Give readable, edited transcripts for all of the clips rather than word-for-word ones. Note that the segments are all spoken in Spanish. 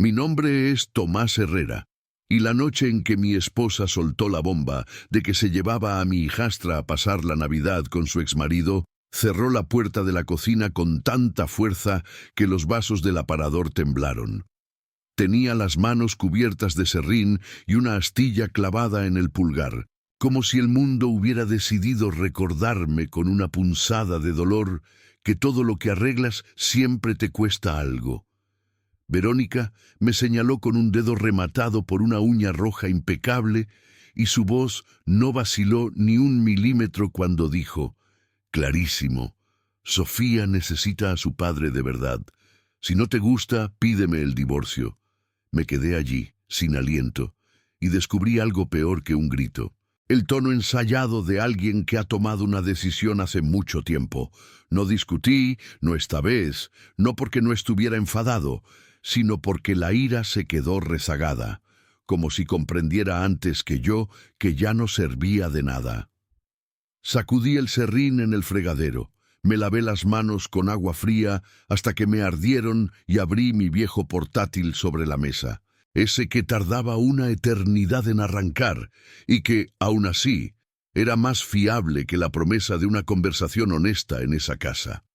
Mi nombre es Tomás Herrera, y la noche en que mi esposa soltó la bomba de que se llevaba a mi hijastra a pasar la Navidad con su exmarido, cerró la puerta de la cocina con tanta fuerza que los vasos del aparador temblaron. Tenía las manos cubiertas de serrín y una astilla clavada en el pulgar, como si el mundo hubiera decidido recordarme con una punzada de dolor que todo lo que arreglas siempre te cuesta algo. Verónica me señaló con un dedo rematado por una uña roja impecable y su voz no vaciló ni un milímetro cuando dijo, clarísimo, Sofía necesita a su padre de verdad. Si no te gusta, pídeme el divorcio. Me quedé allí, sin aliento, y descubrí algo peor que un grito. El tono ensayado de alguien que ha tomado una decisión hace mucho tiempo. No discutí, no esta vez, no porque no estuviera enfadado, sino porque la ira se quedó rezagada, como si comprendiera antes que yo que ya no servía de nada. Sacudí el serrín en el fregadero, me lavé las manos con agua fría hasta que me ardieron y abrí mi viejo portátil sobre la mesa, ese que tardaba una eternidad en arrancar y que, aun así, era más fiable que la promesa de una conversación honesta en esa casa.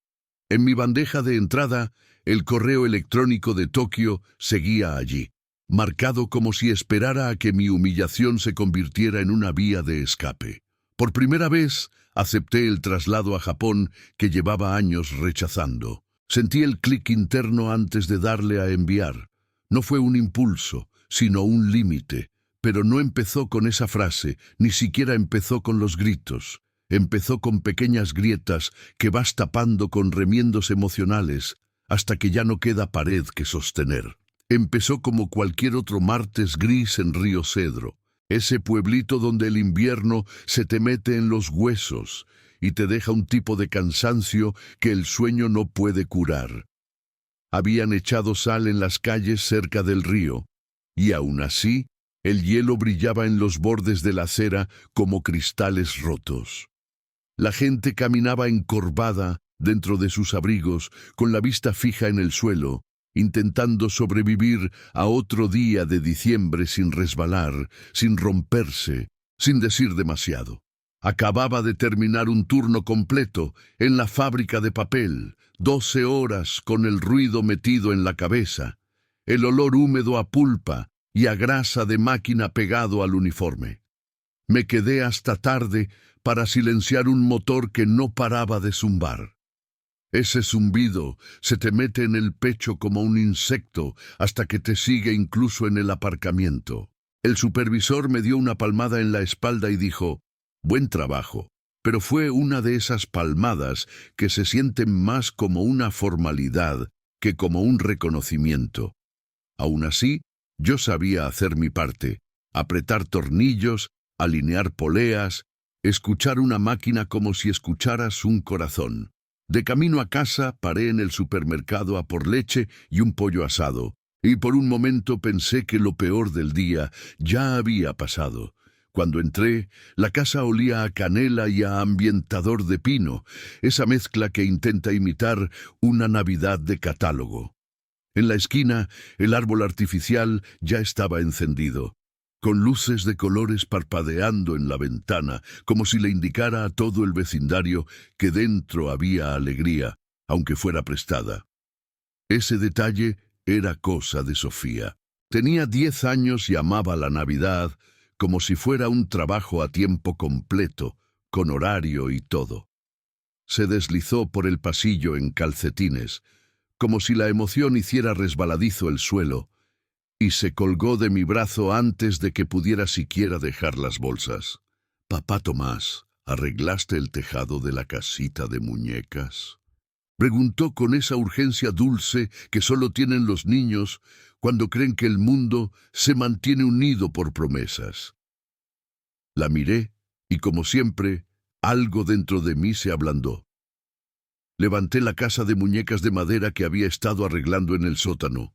En mi bandeja de entrada, el correo electrónico de Tokio seguía allí, marcado como si esperara a que mi humillación se convirtiera en una vía de escape. Por primera vez, acepté el traslado a Japón que llevaba años rechazando. Sentí el clic interno antes de darle a enviar. No fue un impulso, sino un límite, pero no empezó con esa frase, ni siquiera empezó con los gritos. Empezó con pequeñas grietas que vas tapando con remiendos emocionales hasta que ya no queda pared que sostener. Empezó como cualquier otro martes gris en Río Cedro, ese pueblito donde el invierno se te mete en los huesos y te deja un tipo de cansancio que el sueño no puede curar. Habían echado sal en las calles cerca del río, y aún así, el hielo brillaba en los bordes de la acera como cristales rotos. La gente caminaba encorvada dentro de sus abrigos, con la vista fija en el suelo, intentando sobrevivir a otro día de diciembre sin resbalar, sin romperse, sin decir demasiado. Acababa de terminar un turno completo en la fábrica de papel, 12 horas con el ruido metido en la cabeza, el olor húmedo a pulpa y a grasa de máquina pegado al uniforme. Me quedé hasta tarde para silenciar un motor que no paraba de zumbar. Ese zumbido se te mete en el pecho como un insecto hasta que te sigue incluso en el aparcamiento. El supervisor me dio una palmada en la espalda y dijo, «Buen trabajo», pero fue una de esas palmadas que se sienten más como una formalidad que como un reconocimiento. Aún así, yo sabía hacer mi parte, apretar tornillos, alinear poleas, escuchar una máquina como si escucharas un corazón. De camino a casa paré en el supermercado a por leche y un pollo asado, y por un momento pensé que lo peor del día ya había pasado. Cuando entré, la casa olía a canela y a ambientador de pino, esa mezcla que intenta imitar una Navidad de catálogo. En la esquina, el árbol artificial ya estaba encendido, con luces de colores parpadeando en la ventana, como si le indicara a todo el vecindario que dentro había alegría, aunque fuera prestada. Ese detalle era cosa de Sofía. Tenía 10 años y amaba la Navidad como si fuera un trabajo a tiempo completo, con horario y todo. Se deslizó por el pasillo en calcetines, como si la emoción hiciera resbaladizo el suelo, y se colgó de mi brazo antes de que pudiera siquiera dejar las bolsas. «Papá Tomás, ¿arreglaste el tejado de la casita de muñecas?», preguntó con esa urgencia dulce que solo tienen los niños cuando creen que el mundo se mantiene unido por promesas. La miré y, como siempre, algo dentro de mí se ablandó. Levanté la casa de muñecas de madera que había estado arreglando en el sótano.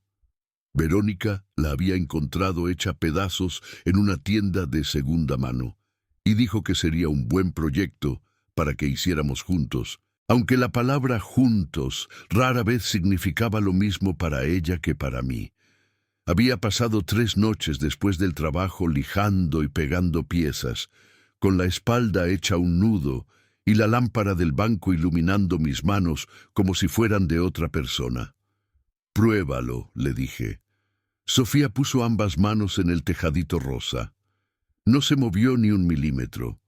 Verónica la había encontrado hecha pedazos en una tienda de segunda mano y dijo que sería un buen proyecto para que hiciéramos juntos, aunque la palabra juntos rara vez significaba lo mismo para ella que para mí. Había pasado 3 noches después del trabajo lijando y pegando piezas, con la espalda hecha un nudo y la lámpara del banco iluminando mis manos como si fueran de otra persona. «Pruébalo», le dije. Sofía puso ambas manos en el tejadito rosa. No se movió ni un milímetro.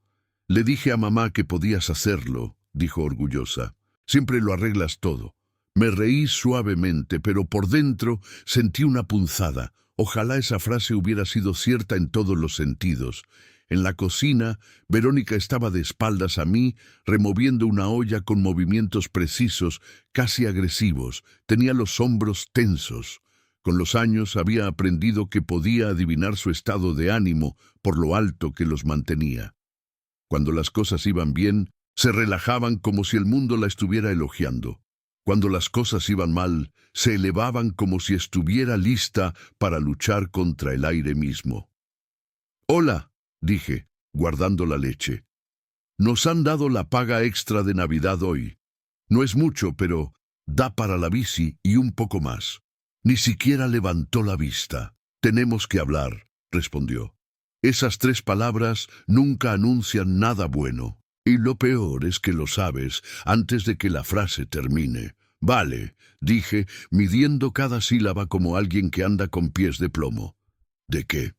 «Le dije a mamá que podías hacerlo», dijo orgullosa. «Siempre lo arreglas todo». Me reí suavemente, pero por dentro sentí una punzada. Ojalá esa frase hubiera sido cierta en todos los sentidos. En la cocina, Verónica estaba de espaldas a mí, removiendo una olla con movimientos precisos, casi agresivos. Tenía los hombros tensos. Con los años había aprendido que podía adivinar su estado de ánimo por lo alto que los mantenía. Cuando las cosas iban bien, se relajaban como si el mundo la estuviera elogiando. Cuando las cosas iban mal, se elevaban como si estuviera lista para luchar contra el aire mismo. «Hola», dije, guardando la leche. «Nos han dado la paga extra de Navidad hoy. No es mucho, pero da para la bici y un poco más». Ni siquiera levantó la vista. «Tenemos que hablar», respondió. Esas 3 palabras nunca anuncian nada bueno. Y lo peor es que lo sabes antes de que la frase termine. «Vale», dije, midiendo cada sílaba como alguien que anda con pies de plomo. «¿De qué?»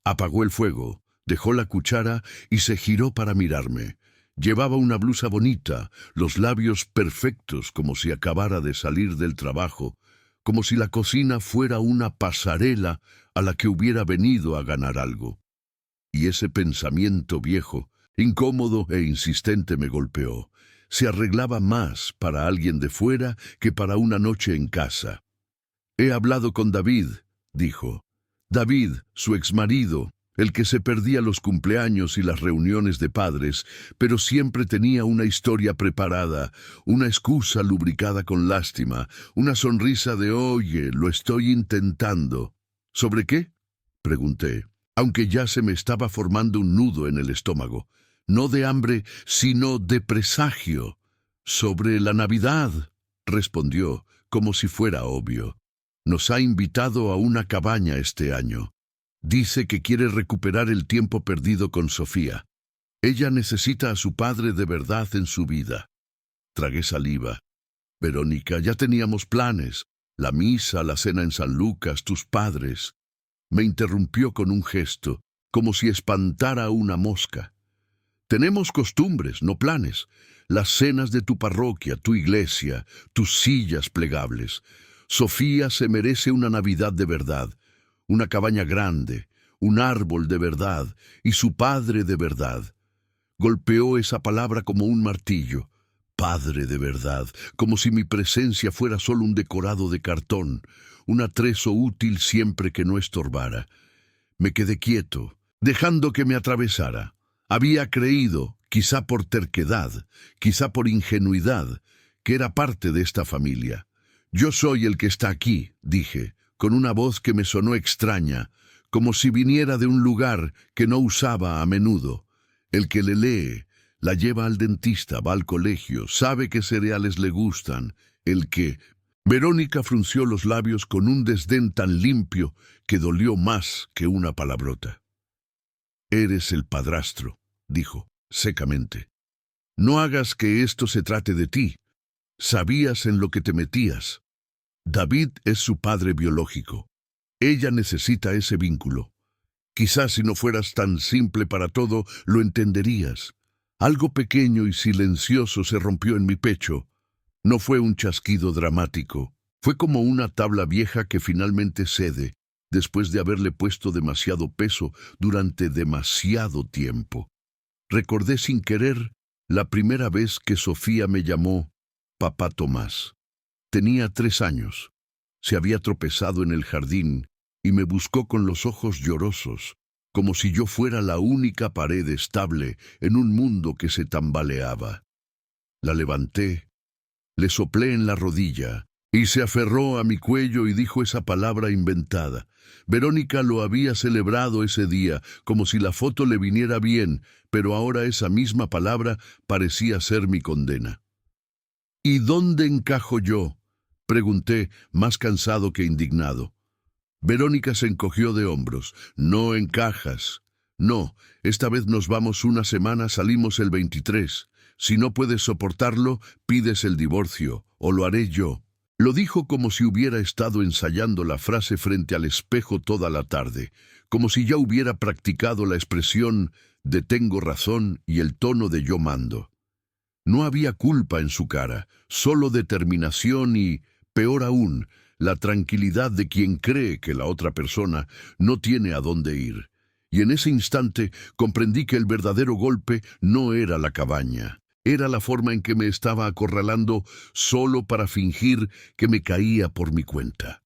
Apagó el fuego, dejó la cuchara y se giró para mirarme. Llevaba una blusa bonita, los labios perfectos como si acabara de salir del trabajo, como si la cocina fuera una pasarela a la que hubiera venido a ganar algo. Y ese pensamiento viejo, incómodo e insistente, me golpeó. Se arreglaba más para alguien de fuera que para una noche en casa. «He hablado con David», dijo. David, su exmarido, el que se perdía los cumpleaños y las reuniones de padres, pero siempre tenía una historia preparada, una excusa lubricada con lástima, una sonrisa de «Oye, lo estoy intentando». «¿Sobre qué?», pregunté, aunque ya se me estaba formando un nudo en el estómago. No de hambre, sino de presagio. «Sobre la Navidad», respondió, como si fuera obvio. «Nos ha invitado a una cabaña este año. Dice que quiere recuperar el tiempo perdido con Sofía. Ella necesita a su padre de verdad en su vida». Tragué saliva. «Verónica, ya teníamos planes. La misa, la cena en San Lucas, tus padres». Me interrumpió con un gesto, como si espantara a una mosca. «Tenemos costumbres, no planes. Las cenas de tu parroquia, tu iglesia, tus sillas plegables. Sofía se merece una Navidad de verdad, una cabaña grande, un árbol de verdad y su padre de verdad». Golpeó esa palabra como un martillo. «Padre de verdad», como si mi presencia fuera solo un decorado de cartón, un atrezo útil siempre que no estorbara. Me quedé quieto, dejando que me atravesara. Había creído, quizá por terquedad, quizá por ingenuidad, que era parte de esta familia. «Yo soy el que está aquí», dije, con una voz que me sonó extraña, como si viniera de un lugar que no usaba a menudo. «El que le lee, la lleva al dentista, va al colegio, sabe qué cereales le gustan. El que...». Verónica frunció los labios con un desdén tan limpio que dolió más que una palabrota. «Eres el padrastro», dijo, secamente. «No hagas que esto se trate de ti. Sabías en lo que te metías. David es su padre biológico. Ella necesita ese vínculo. Quizás si no fueras tan simple para todo, lo entenderías». Algo pequeño y silencioso se rompió en mi pecho. No fue un chasquido dramático. Fue como una tabla vieja que finalmente cede, después de haberle puesto demasiado peso durante demasiado tiempo. Recordé sin querer la primera vez que Sofía me llamó Papá Tomás. Tenía 3 años. Se había tropezado en el jardín y me buscó con los ojos llorosos, como si yo fuera la única pared estable en un mundo que se tambaleaba. La levanté, le soplé en la rodilla y se aferró a mi cuello y dijo esa palabra inventada. Verónica lo había celebrado ese día, como si la foto le viniera bien, pero ahora esa misma palabra parecía ser mi condena. «¿Y dónde encajo yo?», pregunté, más cansado que indignado. Verónica se encogió de hombros. No encajas. No, esta vez nos vamos una semana, salimos el 23. Si no puedes soportarlo, pides el divorcio, o lo haré yo. Lo dijo como si hubiera estado ensayando la frase frente al espejo toda la tarde, como si ya hubiera practicado la expresión de tengo razón y el tono de yo mando. No había culpa en su cara, solo determinación y, peor aún, la tranquilidad de quien cree que la otra persona no tiene a dónde ir. Y en ese instante comprendí que el verdadero golpe no era la cabaña. Era la forma en que me estaba acorralando solo para fingir que me caía por mi cuenta.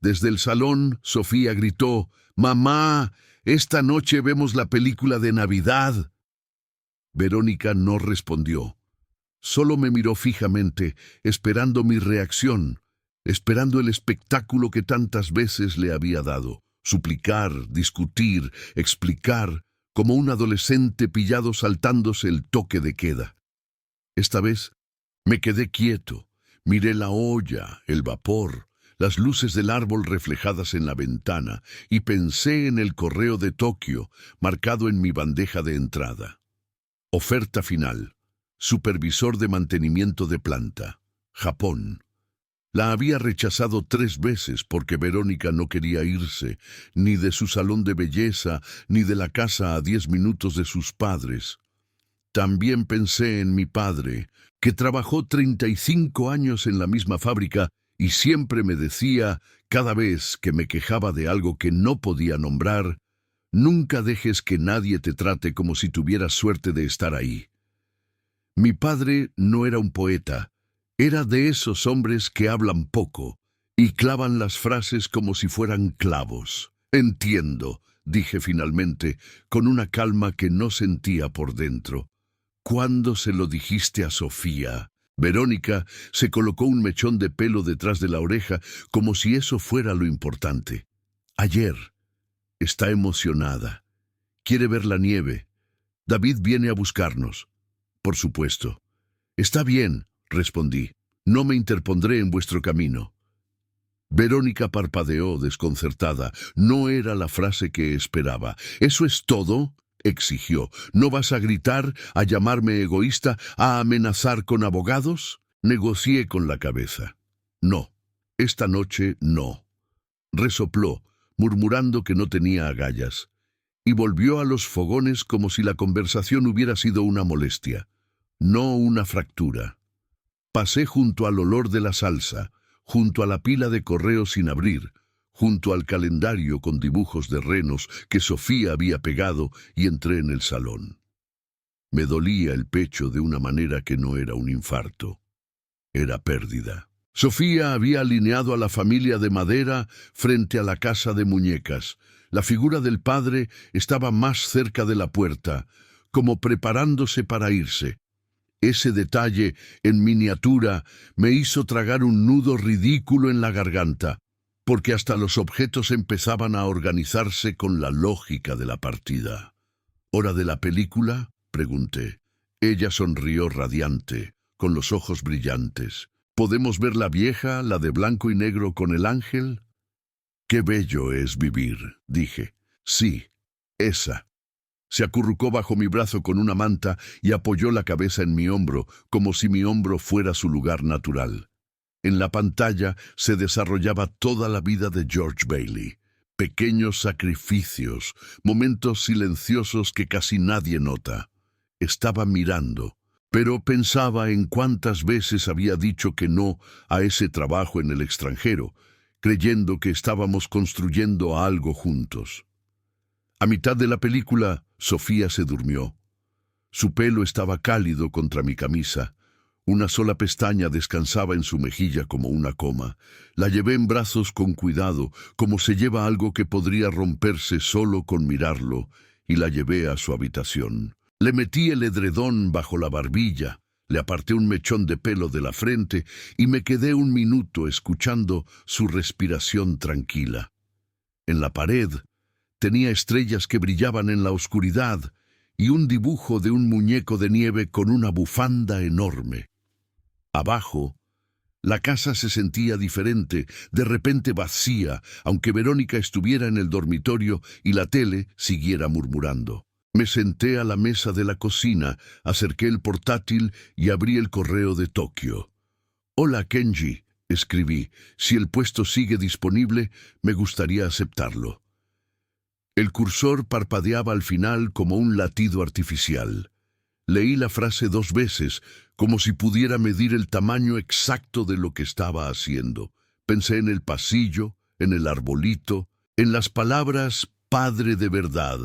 Desde el salón, Sofía gritó, «¡Mamá! Esta noche vemos la película de Navidad». Verónica no respondió. Solo me miró fijamente, esperando mi reacción, esperando el espectáculo que tantas veces le había dado. Suplicar, discutir, explicar, como un adolescente pillado saltándose el toque de queda. Esta vez me quedé quieto, miré la olla, el vapor, las luces del árbol reflejadas en la ventana y pensé en el correo de Tokio marcado en mi bandeja de entrada. Oferta final. Supervisor de mantenimiento de planta. Japón. La había rechazado 3 veces porque Verónica no quería irse, ni de su salón de belleza, ni de la casa a 10 minutos de sus padres. También pensé en mi padre, que trabajó 35 años en la misma fábrica y siempre me decía, cada vez que me quejaba de algo que no podía nombrar, nunca dejes que nadie te trate como si tuvieras suerte de estar ahí. Mi padre no era un poeta, era de esos hombres que hablan poco y clavan las frases como si fueran clavos. Entiendo, dije finalmente, con una calma que no sentía por dentro. ¿Cuándo se lo dijiste a Sofía? Verónica se colocó un mechón de pelo detrás de la oreja como si eso fuera lo importante. Ayer. Está emocionada. Quiere ver la nieve. David viene a buscarnos. Por supuesto. Está bien, respondí. No me interpondré en vuestro camino. Verónica parpadeó desconcertada. No era la frase que esperaba. ¿Eso es todo?, exigió. ¿No vas a gritar, a llamarme egoísta, a amenazar con abogados? Negocié con la cabeza. No, esta noche no. Resopló, murmurando que no tenía agallas, y volvió a los fogones como si la conversación hubiera sido una molestia, no una fractura. Pasé junto al olor de la salsa, junto a la pila de correos sin abrir, junto al calendario con dibujos de renos que Sofía había pegado y entré en el salón. Me dolía el pecho de una manera que no era un infarto. Era pérdida. Sofía había alineado a la familia de madera frente a la casa de muñecas. La figura del padre estaba más cerca de la puerta, como preparándose para irse. Ese detalle, en miniatura, me hizo tragar un nudo ridículo en la garganta, porque hasta los objetos empezaban a organizarse con la lógica de la partida. ¿Hora de la película?, pregunté. Ella sonrió radiante, con los ojos brillantes. ¿Podemos ver la vieja, la de blanco y negro con el ángel? Qué bello es vivir, dije. Sí, esa. Se acurrucó bajo mi brazo con una manta y apoyó la cabeza en mi hombro, como si mi hombro fuera su lugar natural. En la pantalla se desarrollaba toda la vida de George Bailey. Pequeños sacrificios, momentos silenciosos que casi nadie nota. Estaba mirando, pero pensaba en cuántas veces había dicho que no a ese trabajo en el extranjero, creyendo que estábamos construyendo algo juntos. A mitad de la película, Sofía se durmió. Su pelo estaba cálido contra mi camisa. Una sola pestaña descansaba en su mejilla como una coma. La llevé en brazos con cuidado, como se lleva algo que podría romperse solo con mirarlo, y la llevé a su habitación. Le metí el edredón bajo la barbilla, le aparté un mechón de pelo de la frente y me quedé un minuto escuchando su respiración tranquila. En la pared tenía estrellas que brillaban en la oscuridad y un dibujo de un muñeco de nieve con una bufanda enorme. Abajo, La casa se sentía diferente, de repente vacía, aunque Verónica estuviera en el dormitorio y la tele siguiera murmurando. Me senté a la mesa de la cocina, acerqué el portátil y abrí el correo de Tokio. «Hola, Kenji», escribí. «Si el puesto sigue disponible, me gustaría aceptarlo». El cursor parpadeaba al final como un latido artificial. Leí la frase 2 veces, como si pudiera medir el tamaño exacto de lo que estaba haciendo. Pensé en el pasillo, en el arbolito, en las palabras «padre de verdad»,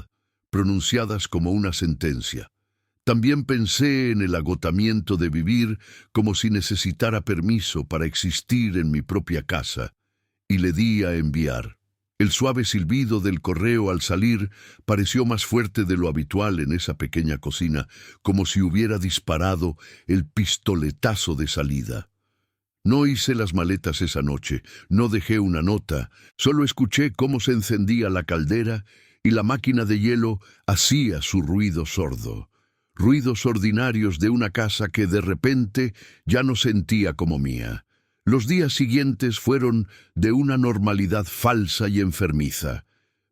pronunciadas como una sentencia. También pensé en el agotamiento de vivir como si necesitara permiso para existir en mi propia casa, y le di a enviar. El suave silbido del correo al salir pareció más fuerte de lo habitual en esa pequeña cocina, como si hubiera disparado el pistoletazo de salida. No hice las maletas esa noche, no dejé una nota, solo escuché cómo se encendía la caldera y la máquina de hielo hacía su ruido sordo. Ruidos ordinarios de una casa que de repente ya no sentía como mía. Los días siguientes fueron de una normalidad falsa y enfermiza.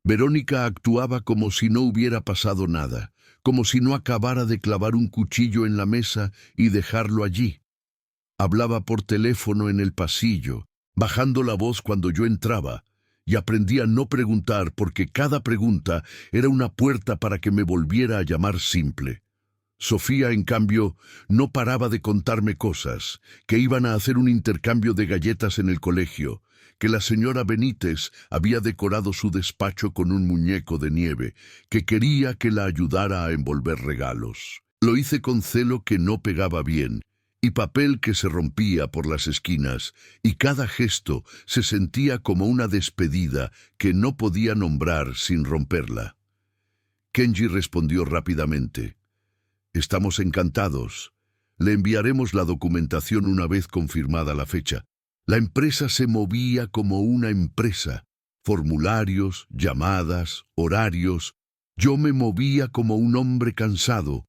Verónica actuaba como si no hubiera pasado nada, como si no acabara de clavar un cuchillo en la mesa y dejarlo allí. Hablaba por teléfono en el pasillo, bajando la voz cuando yo entraba, y aprendí a no preguntar porque cada pregunta era una puerta para que me volviera a llamar simple. Sofía, en cambio, no paraba de contarme cosas, que iban a hacer un intercambio de galletas en el colegio, que la señora Benítez había decorado su despacho con un muñeco de nieve, que quería que la ayudara a envolver regalos. Lo hice con celo que no pegaba bien, y papel que se rompía por las esquinas, y cada gesto se sentía como una despedida que no podía nombrar sin romperla. Kenji respondió rápidamente. «Estamos encantados. Le enviaremos la documentación una vez confirmada la fecha». La empresa se movía como una empresa. Formularios, llamadas, horarios. Yo me movía como un hombre cansado.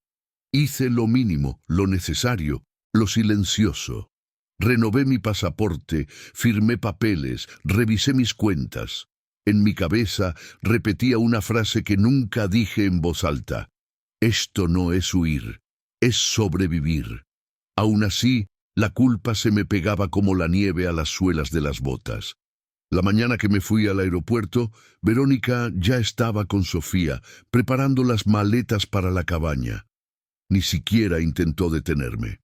Hice lo mínimo, lo necesario, lo silencioso. Renové mi pasaporte, firmé papeles, revisé mis cuentas. En mi cabeza repetía una frase que nunca dije en voz alta. Esto no es huir, es sobrevivir. Aún así, la culpa se me pegaba como la nieve a las suelas de las botas. La mañana que me fui al aeropuerto, Verónica ya estaba con Sofía, preparando las maletas para la cabaña. Ni siquiera intentó detenerme.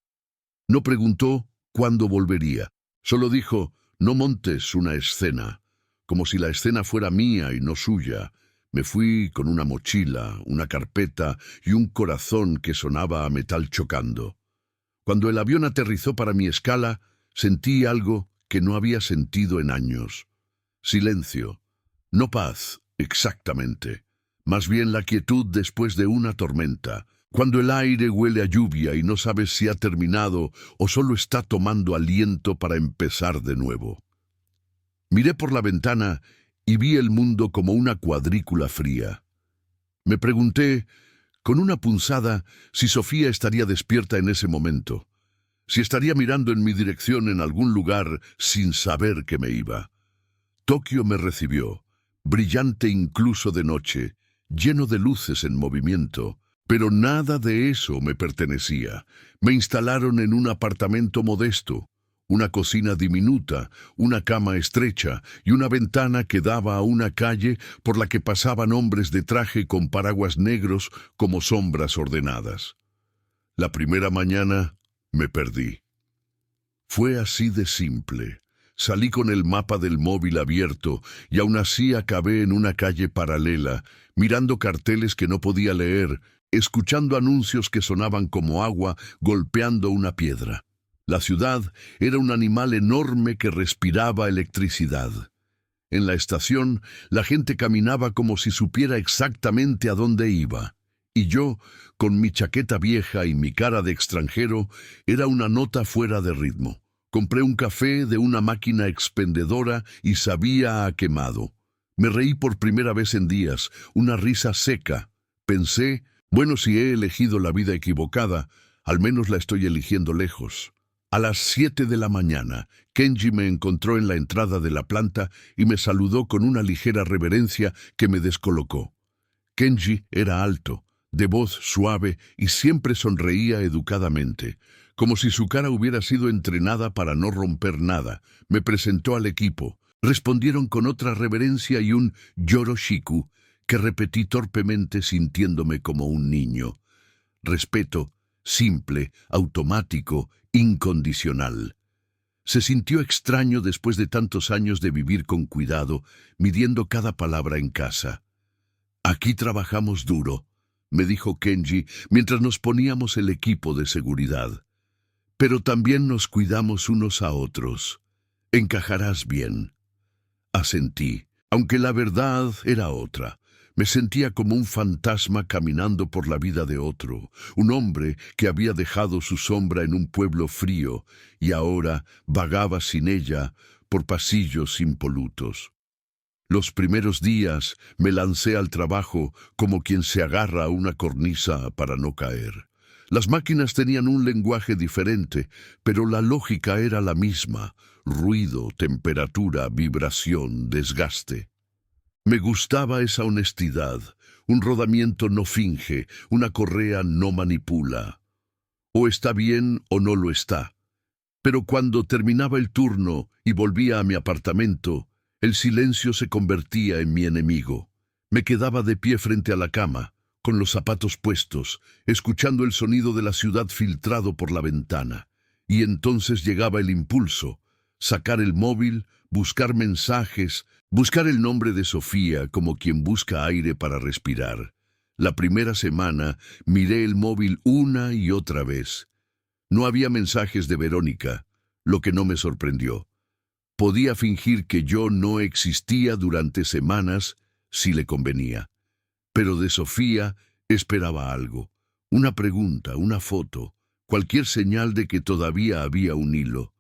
No preguntó cuándo volvería. Solo dijo, no montes una escena, como si la escena fuera mía y no suya. Me fui con una mochila, una carpeta y un corazón que sonaba a metal chocando. Cuando el avión aterrizó para mi escala, sentí algo que no había sentido en años. Silencio. No paz, exactamente. Más bien la quietud después de una tormenta. Cuando el aire huele a lluvia y no sabes si ha terminado o solo está tomando aliento para empezar de nuevo. Miré por la ventana y vi el mundo como una cuadrícula fría. Me pregunté, con una punzada, si Sofía estaría despierta en ese momento, si estaría mirando en mi dirección en algún lugar sin saber que me iba. Tokio me recibió, brillante incluso de noche, lleno de luces en movimiento, pero nada de eso me pertenecía. Me instalaron en un apartamento modesto, una cocina diminuta, una cama estrecha y una ventana que daba a una calle por la que pasaban hombres de traje con paraguas negros como sombras ordenadas. La primera mañana me perdí. Fue así de simple. Salí con el mapa del móvil abierto y aún así acabé en una calle paralela, mirando carteles que no podía leer, escuchando anuncios que sonaban como agua golpeando una piedra. La ciudad era un animal enorme que respiraba electricidad. En la estación, la gente caminaba como si supiera exactamente a dónde iba. Y yo, con mi chaqueta vieja y mi cara de extranjero, era una nota fuera de ritmo. Compré un café de una máquina expendedora y sabía a quemado. Me reí por primera vez en días, una risa seca. Pensé, bueno, si he elegido la vida equivocada, al menos la estoy eligiendo lejos. A las 7 de la mañana, Kenji me encontró en la entrada de la planta y me saludó con una ligera reverencia que me descolocó. Kenji era alto, de voz suave y siempre sonreía educadamente, como si su cara hubiera sido entrenada para no romper nada. Me presentó al equipo. Respondieron con otra reverencia y un yoroshiku, que repetí torpemente sintiéndome como un niño. Respeto, simple, automático, incondicional. Se sintió extraño después de tantos años de vivir con cuidado, midiendo cada palabra en casa. «Aquí trabajamos duro», me dijo Kenji mientras nos poníamos el equipo de seguridad. «Pero también nos cuidamos unos a otros. Encajarás bien». Asentí, aunque la verdad era otra. Me sentía como un fantasma caminando por la vida de otro, un hombre que había dejado su sombra en un pueblo frío y ahora vagaba sin ella por pasillos impolutos. Los primeros días me lancé al trabajo como quien se agarra a una cornisa para no caer. Las máquinas tenían un lenguaje diferente, pero la lógica era la misma: ruido, temperatura, vibración, desgaste. Me gustaba esa honestidad. Un rodamiento no finge, una correa no manipula. O está bien o no lo está. Pero cuando terminaba el turno y volvía a mi apartamento, el silencio se convertía en mi enemigo. Me quedaba de pie frente a la cama, con los zapatos puestos, escuchando el sonido de la ciudad filtrado por la ventana. Y entonces llegaba el impulso: sacar el móvil, buscar mensajes, buscar el nombre de Sofía como quien busca aire para respirar. La primera semana miré el móvil una y otra vez. No había mensajes de Verónica, lo que no me sorprendió. Podía fingir que yo no existía durante semanas si le convenía. Pero de Sofía esperaba algo: una pregunta, una foto, cualquier señal de que todavía había un hilo.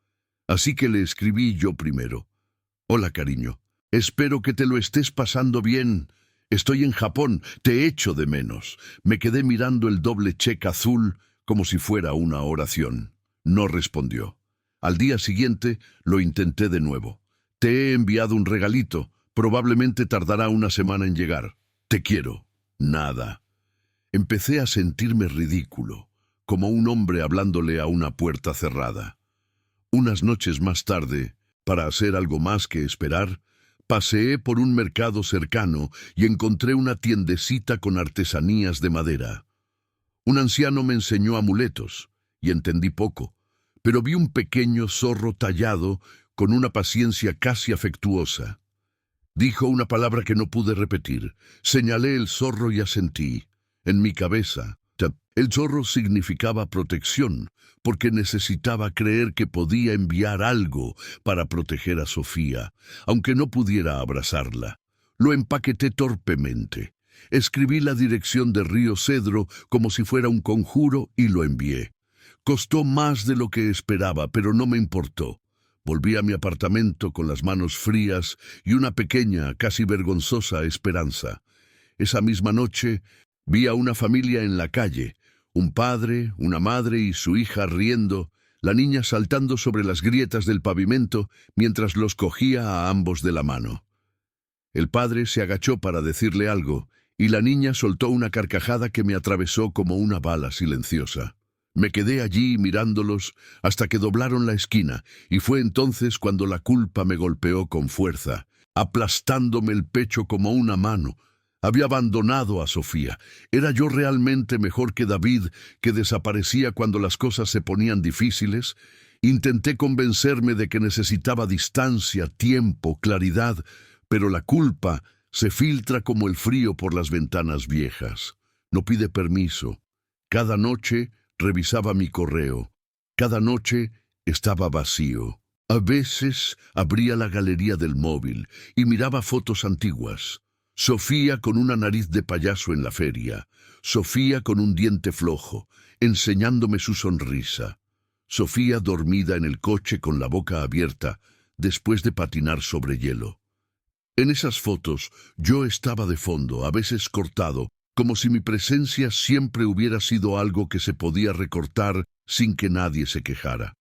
Así que le escribí yo primero. «Hola, cariño. Espero que te lo estés pasando bien. Estoy en Japón, te echo de menos». Me quedé mirando el doble cheque azul como si fuera una oración. No respondió. Al día siguiente lo intenté de nuevo. «Te he enviado un regalito. Probablemente tardará una semana en llegar. Te quiero». Nada. Empecé a sentirme ridículo, como un hombre hablándole a una puerta cerrada. Unas noches más tarde, para hacer algo más que esperar, paseé por un mercado cercano y encontré una tiendecita con artesanías de madera. Un anciano me enseñó amuletos, y entendí poco, pero vi un pequeño zorro tallado con una paciencia casi afectuosa. Dijo una palabra que no pude repetir. Señalé el zorro y asentí. En mi cabeza, el zorro significaba protección, porque necesitaba creer que podía enviar algo para proteger a Sofía, aunque no pudiera abrazarla. Lo empaqueté torpemente. Escribí la dirección de Río Cedro como si fuera un conjuro y lo envié. Costó más de lo que esperaba, pero no me importó. Volví a mi apartamento con las manos frías y una pequeña, casi vergonzosa esperanza. Esa misma noche vi a una familia en la calle, un padre, una madre y su hija riendo, la niña saltando sobre las grietas del pavimento mientras los cogía a ambos de la mano. El padre se agachó para decirle algo, y la niña soltó una carcajada que me atravesó como una bala silenciosa. Me quedé allí mirándolos hasta que doblaron la esquina, y fue entonces cuando la culpa me golpeó con fuerza, aplastándome el pecho como una mano. Había abandonado a Sofía. ¿Era yo realmente mejor que David, que desaparecía cuando las cosas se ponían difíciles? Intenté convencerme de que necesitaba distancia, tiempo, claridad, pero la culpa se filtra como el frío por las ventanas viejas. No pide permiso. Cada noche revisaba mi correo. Cada noche estaba vacío. A veces abría la galería del móvil y miraba fotos antiguas. Sofía con una nariz de payaso en la feria. Sofía con un diente flojo, enseñándome su sonrisa. Sofía dormida en el coche con la boca abierta, después de patinar sobre hielo. En esas fotos yo estaba de fondo, a veces cortado, como si mi presencia siempre hubiera sido algo que se podía recortar sin que nadie se quejara.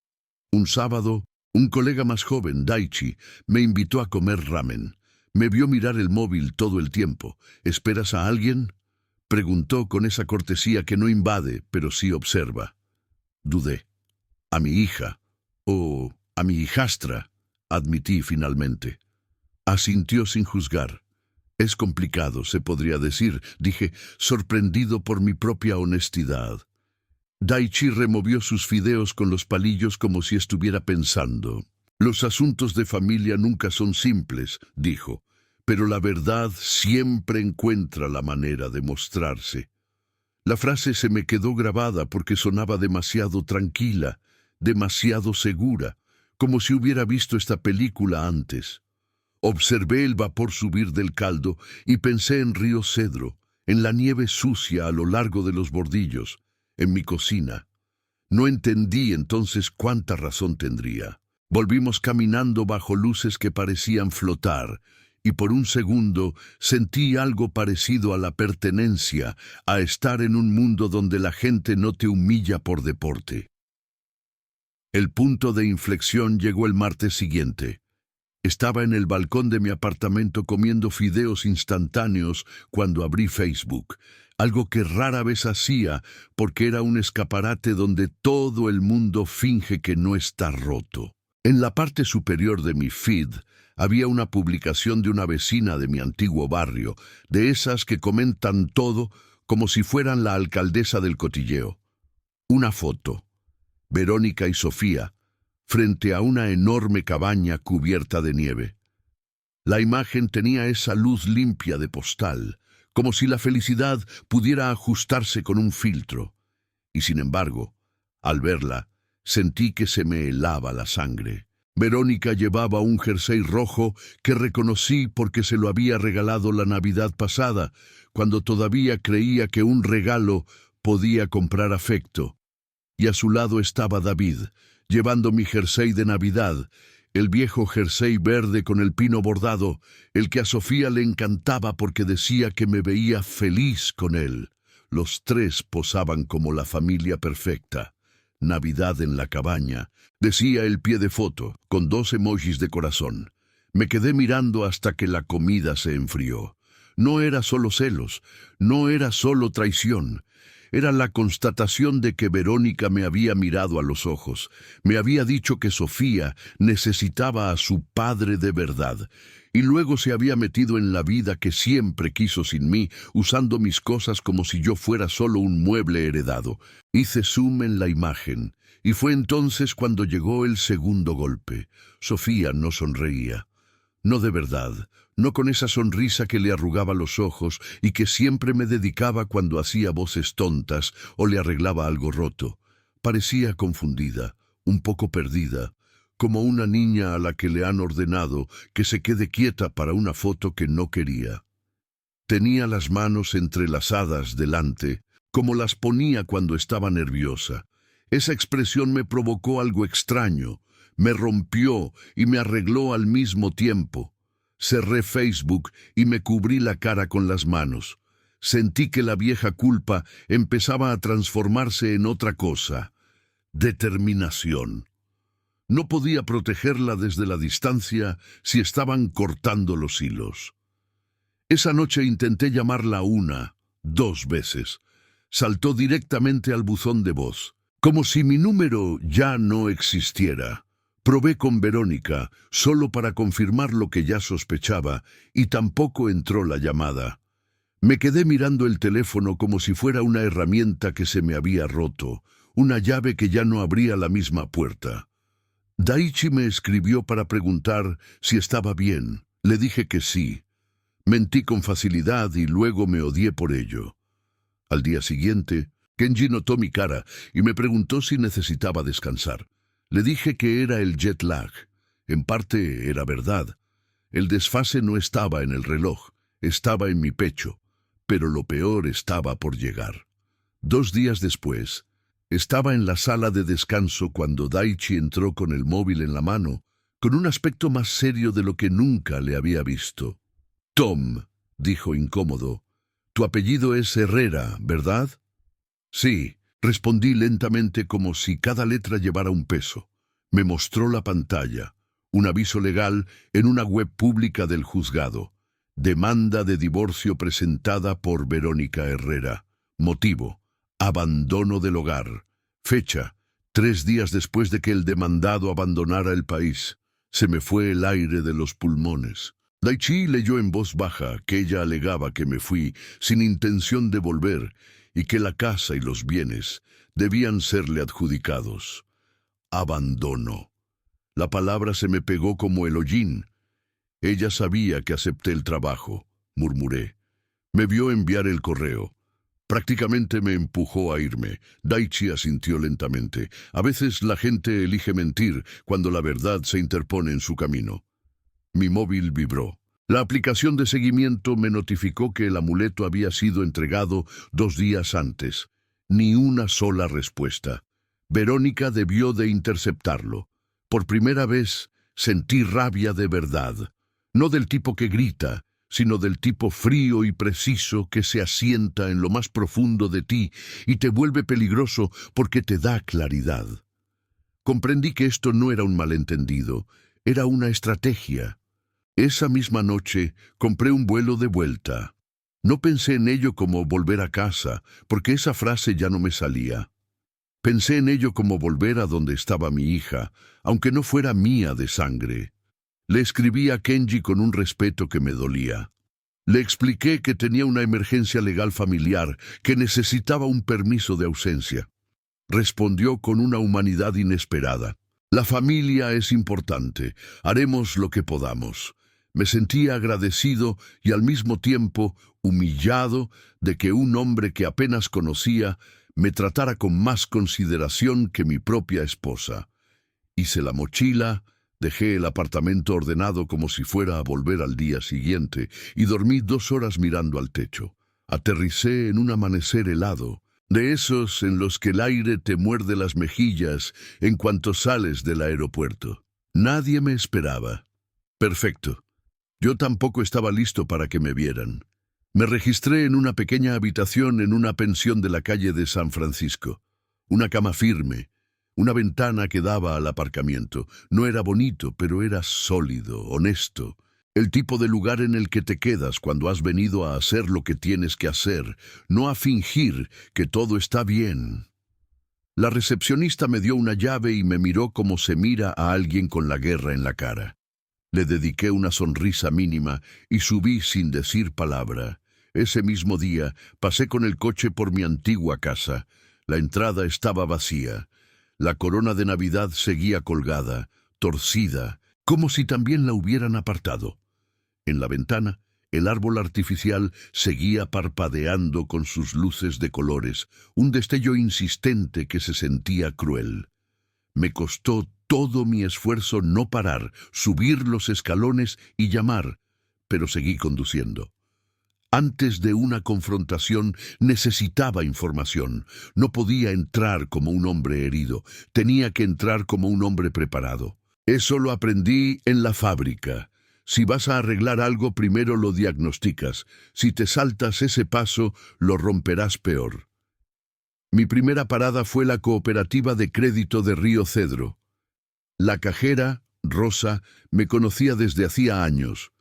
Un sábado, un colega más joven, Daichi, me invitó a comer ramen. Me vio mirar el móvil todo el tiempo. ¿Esperas a alguien?, preguntó con esa cortesía que no invade, pero sí observa. Dudé. A mi hija, o a mi hijastra, admití finalmente. Asintió sin juzgar. Es complicado, se podría decir, dije, sorprendido por mi propia honestidad. Daichi removió sus fideos con los palillos como si estuviera pensando. Los asuntos de familia nunca son simples, dijo, pero la verdad siempre encuentra la manera de mostrarse. La frase se me quedó grabada porque sonaba demasiado tranquila, demasiado segura, como si hubiera visto esta película antes. Observé el vapor subir del caldo y pensé en Río Cedro, en la nieve sucia a lo largo de los bordillos, en mi cocina. No entendí entonces cuánta razón tendría. Volvimos caminando bajo luces que parecían flotar, y por un segundo sentí algo parecido a la pertenencia, a estar en un mundo donde la gente no te humilla por deporte. El punto de inflexión llegó el martes siguiente. Estaba en el balcón de mi apartamento comiendo fideos instantáneos cuando abrí Facebook, algo que rara vez hacía porque era un escaparate donde todo el mundo finge que no está roto. En la parte superior de mi feed había una publicación de una vecina de mi antiguo barrio, de esas que comentan todo como si fueran la alcaldesa del cotilleo. Una foto. Verónica y Sofía, frente a una enorme cabaña cubierta de nieve. La imagen tenía esa luz limpia de postal, como si la felicidad pudiera ajustarse con un filtro. Y sin embargo, al verla, sentí que se me helaba la sangre. Verónica llevaba un jersey rojo que reconocí porque se lo había regalado la Navidad pasada, cuando todavía creía que un regalo podía comprar afecto. Y a su lado estaba David, llevando mi jersey de Navidad, el viejo jersey verde con el pino bordado, el que a Sofía le encantaba porque decía que me veía feliz con él. Los tres posaban como la familia perfecta. Navidad en la cabaña, decía el pie de foto, con 2 emojis de corazón. Me quedé mirando hasta que la comida se enfrió. No era solo celos, no era solo traición. Era la constatación de que Verónica me había mirado a los ojos. Me había dicho que Sofía necesitaba a su padre de verdad. Y luego se había metido en la vida que siempre quiso sin mí, usando mis cosas como si yo fuera solo un mueble heredado. Hice zoom en la imagen, y fue entonces cuando llegó el segundo golpe. Sofía no sonreía. No de verdad, no con esa sonrisa que le arrugaba los ojos y que siempre me dedicaba cuando hacía voces tontas o le arreglaba algo roto. Parecía confundida, un poco perdida, como una niña a la que le han ordenado que se quede quieta para una foto que no quería. Tenía las manos entrelazadas delante, como las ponía cuando estaba nerviosa. Esa expresión me provocó algo extraño, me rompió y me arregló al mismo tiempo. Cerré Facebook y me cubrí la cara con las manos. Sentí que la vieja culpa empezaba a transformarse en otra cosa: determinación. No podía protegerla desde la distancia si estaban cortando los hilos. Esa noche intenté llamarla 1, 2 veces. Saltó directamente al buzón de voz, como si mi número ya no existiera. Probé con Verónica, solo para confirmar lo que ya sospechaba, y tampoco entró la llamada. Me quedé mirando el teléfono como si fuera una herramienta que se me había roto, una llave que ya no abría la misma puerta. Daichi me escribió para preguntar si estaba bien. Le dije que sí. Mentí con facilidad y luego me odié por ello. Al día siguiente, Kenji notó mi cara y me preguntó si necesitaba descansar. Le dije que era el jet lag. En parte era verdad. El desfase no estaba en el reloj, estaba en mi pecho, pero lo peor estaba por llegar. 2 días después, estaba en la sala de descanso cuando Daichi entró con el móvil en la mano, con un aspecto más serio de lo que nunca le había visto. «Tom», dijo incómodo, «tu apellido es Herrera, ¿verdad?» «Sí», respondí lentamente como si cada letra llevara un peso. Me mostró la pantalla, un aviso legal en una web pública del juzgado. Demanda de divorcio presentada por Verónica Herrera. Motivo: abandono del hogar. Fecha: 3 días después de que el demandado abandonara el país. Se me fue el aire de los pulmones. Daichi leyó en voz baja que ella alegaba que me fui sin intención de volver y que la casa y los bienes debían serle adjudicados. Abandono. La palabra se me pegó como el hollín. Ella sabía que acepté el trabajo, murmuré. Me vio enviar el correo. Prácticamente me empujó a irme. Daichi asintió lentamente. A veces la gente elige mentir cuando la verdad se interpone en su camino. Mi móvil vibró. La aplicación de seguimiento me notificó que el amuleto había sido entregado 2 días antes. Ni una sola respuesta. Verónica debió de interceptarlo. Por primera vez sentí rabia de verdad. No del tipo que grita, sino del tipo frío y preciso que se asienta en lo más profundo de ti y te vuelve peligroso porque te da claridad. Comprendí que esto no era un malentendido, era una estrategia. Esa misma noche compré un vuelo de vuelta. No pensé en ello como volver a casa, porque esa frase ya no me salía. Pensé en ello como volver a donde estaba mi hija, aunque no fuera mía de sangre. Le escribí a Kenji con un respeto que me dolía. Le expliqué que tenía una emergencia legal familiar, que necesitaba un permiso de ausencia. Respondió con una humanidad inesperada. La familia es importante, haremos lo que podamos. Me sentía agradecido y al mismo tiempo humillado de que un hombre que apenas conocía me tratara con más consideración que mi propia esposa. Hice la mochila, dejé el apartamento ordenado como si fuera a volver al día siguiente y dormí 2 horas mirando al techo. Aterricé en un amanecer helado, de esos en los que el aire te muerde las mejillas en cuanto sales del aeropuerto. Nadie me esperaba. Perfecto. Yo tampoco estaba listo para que me vieran. Me registré en una pequeña habitación en una pensión de la calle de San Francisco. Una cama firme, una ventana que daba al aparcamiento. No era bonito, pero era sólido, honesto. El tipo de lugar en el que te quedas cuando has venido a hacer lo que tienes que hacer, no a fingir que todo está bien. La recepcionista me dio una llave y me miró como se mira a alguien con la guerra en la cara. Le dediqué una sonrisa mínima y subí sin decir palabra. Ese mismo día pasé con el coche por mi antigua casa. La entrada estaba vacía. La corona de Navidad seguía colgada, torcida, como si también la hubieran apartado. En la ventana, el árbol artificial seguía parpadeando con sus luces de colores, un destello insistente que se sentía cruel. Me costó todo mi esfuerzo no parar, subir los escalones y llamar, pero seguí conduciendo. Antes de una confrontación necesitaba información. No podía entrar como un hombre herido, tenía que entrar como un hombre preparado. Eso lo aprendí en la fábrica. Si vas a arreglar algo, primero lo diagnosticas. Si te saltas ese paso, lo romperás peor. Mi primera parada fue la cooperativa de crédito de Río Cedro. La cajera, Rosa, me conocía desde hacía años.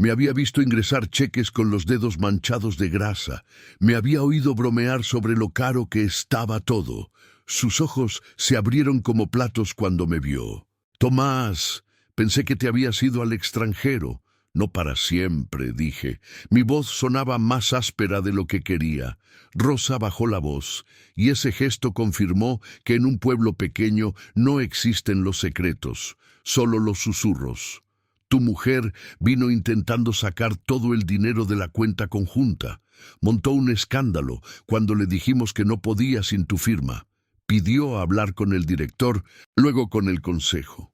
Me había visto ingresar cheques con los dedos manchados de grasa. Me había oído bromear sobre lo caro que estaba todo. Sus ojos se abrieron como platos cuando me vio. «Tomás, pensé que te habías ido al extranjero». «No para siempre», dije. Mi voz sonaba más áspera de lo que quería. Rosa bajó la voz, y ese gesto confirmó que en un pueblo pequeño no existen los secretos, solo los susurros. Tu mujer vino intentando sacar todo el dinero de la cuenta conjunta. Montó un escándalo cuando le dijimos que no podía sin tu firma. Pidió hablar con el director, luego con el consejo.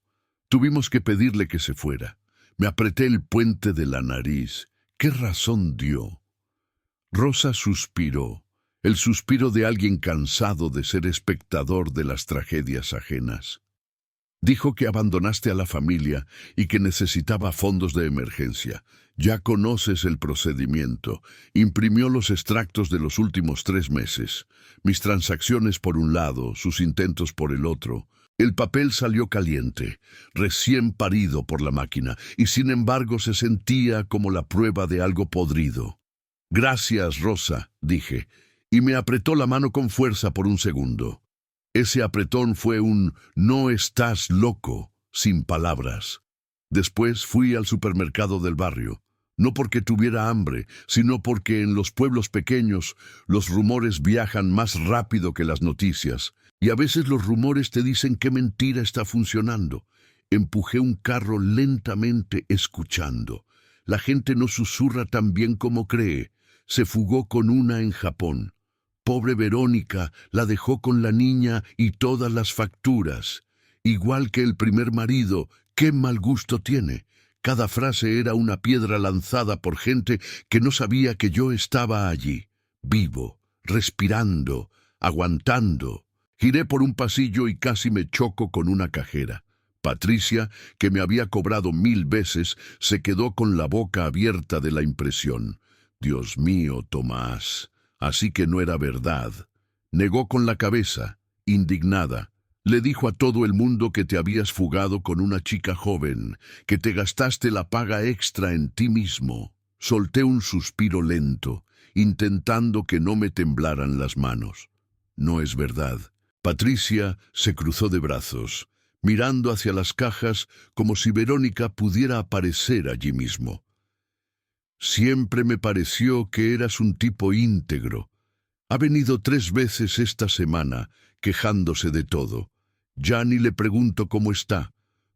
Tuvimos que pedirle que se fuera. Me apreté el puente de la nariz. ¿Qué razón dio? Rosa suspiró, el suspiro de alguien cansado de ser espectador de las tragedias ajenas. Dijo que abandonaste a la familia y que necesitaba fondos de emergencia. Ya conoces el procedimiento. Imprimió los extractos de los últimos 3 meses. Mis transacciones por un lado, sus intentos por el otro. El papel salió caliente, recién parido por la máquina, y sin embargo se sentía como la prueba de algo podrido. «Gracias, Rosa», dije, y me apretó la mano con fuerza por un segundo. Ese apretón fue un «no estás loco», sin palabras. Después fui al supermercado del barrio, no porque tuviera hambre, sino porque en los pueblos pequeños los rumores viajan más rápido que las noticias, y a veces los rumores te dicen qué mentira está funcionando. Empujé un carro lentamente escuchando. La gente no susurra tan bien como cree. Se fugó con una en Japón. Pobre Verónica, la dejó con la niña y todas las facturas. Igual que el primer marido, qué mal gusto tiene. Cada frase era una piedra lanzada por gente que no sabía que yo estaba allí, vivo, respirando, aguantando. Giré por un pasillo y casi me choco con una cajera. Patricia, que me había cobrado 1000 veces, se quedó con la boca abierta de la impresión. Dios mío, Tomás, así que no era verdad. Negó con la cabeza, indignada. Le dijo a todo el mundo que te habías fugado con una chica joven, que te gastaste la paga extra en ti mismo. Solté un suspiro lento, intentando que no me temblaran las manos. No es verdad. Patricia se cruzó de brazos, mirando hacia las cajas como si Verónica pudiera aparecer allí mismo. Siempre me pareció que eras un tipo íntegro. Ha venido 3 veces esta semana, quejándose de todo. Ya ni le pregunto cómo está.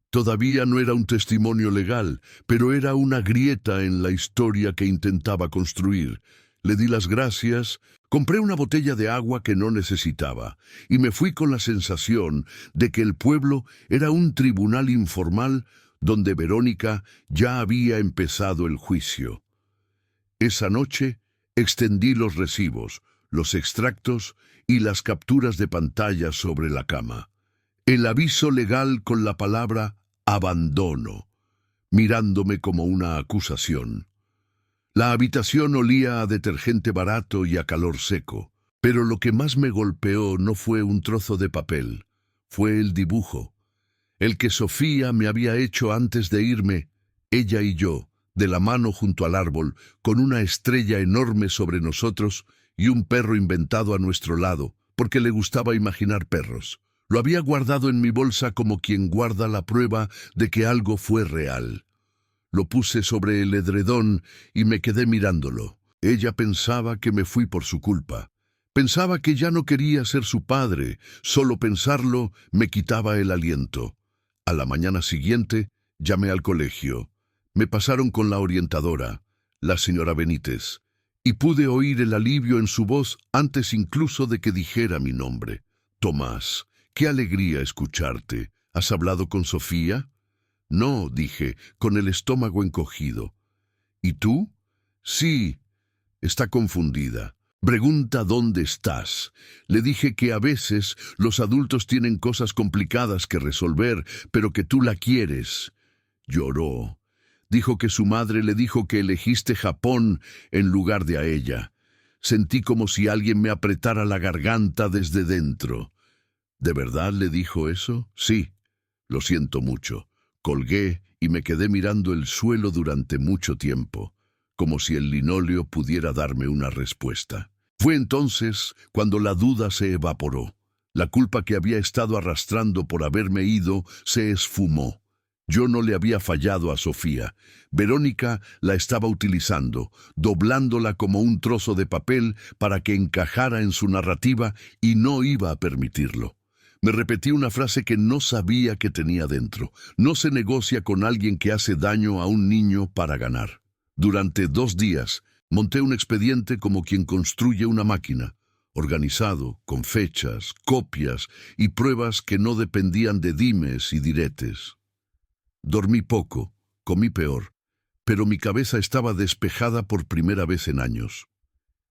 Todavía no era un testimonio legal, pero era una grieta en la historia que intentaba construir. Le di las gracias, compré una botella de agua que no necesitaba, y me fui con la sensación de que el pueblo era un tribunal informal donde Verónica ya había empezado el juicio. Esa noche extendí los recibos, los extractos y las capturas de pantalla sobre la cama. El aviso legal con la palabra «abandono», mirándome como una acusación. La habitación olía a detergente barato y a calor seco, pero lo que más me golpeó no fue un trozo de papel, fue el dibujo, el que Sofía me había hecho antes de irme, ella y yo, de la mano junto al árbol, con una estrella enorme sobre nosotros y un perro inventado a nuestro lado, porque le gustaba imaginar perros. Lo había guardado en mi bolsa como quien guarda la prueba de que algo fue real. Lo puse sobre el edredón y me quedé mirándolo. Ella pensaba que me fui por su culpa. Pensaba que ya no quería ser su padre. Solo pensarlo me quitaba el aliento. A la mañana siguiente llamé al colegio. Me pasaron con la orientadora, la señora Benítez, y pude oír el alivio en su voz antes incluso de que dijera mi nombre. «Tomás, qué alegría escucharte. ¿Has hablado con Sofía?» «No», dije, con el estómago encogido. «¿Y tú?» «Sí». Está confundida. Pregunta dónde estás. Le dije que a veces los adultos tienen cosas complicadas que resolver, pero que tú la quieres. Lloró. Dijo que su madre le dijo que elegiste Japón en lugar de a ella. Sentí como si alguien me apretara la garganta desde dentro. ¿De verdad le dijo eso? Sí. Lo siento mucho. Colgué y me quedé mirando el suelo durante mucho tiempo, como si el linóleo pudiera darme una respuesta. Fue entonces cuando la duda se evaporó. La culpa que había estado arrastrando por haberme ido se esfumó. Yo no le había fallado a Sofía. Verónica la estaba utilizando, doblándola como un trozo de papel para que encajara en su narrativa y no iba a permitirlo. Me repetí una frase que no sabía que tenía dentro. No se negocia con alguien que hace daño a un niño para ganar. Durante 2 días monté un expediente como quien construye una máquina, organizado, con fechas, copias y pruebas que no dependían de dimes y diretes. Dormí poco, comí peor, pero mi cabeza estaba despejada por primera vez en años.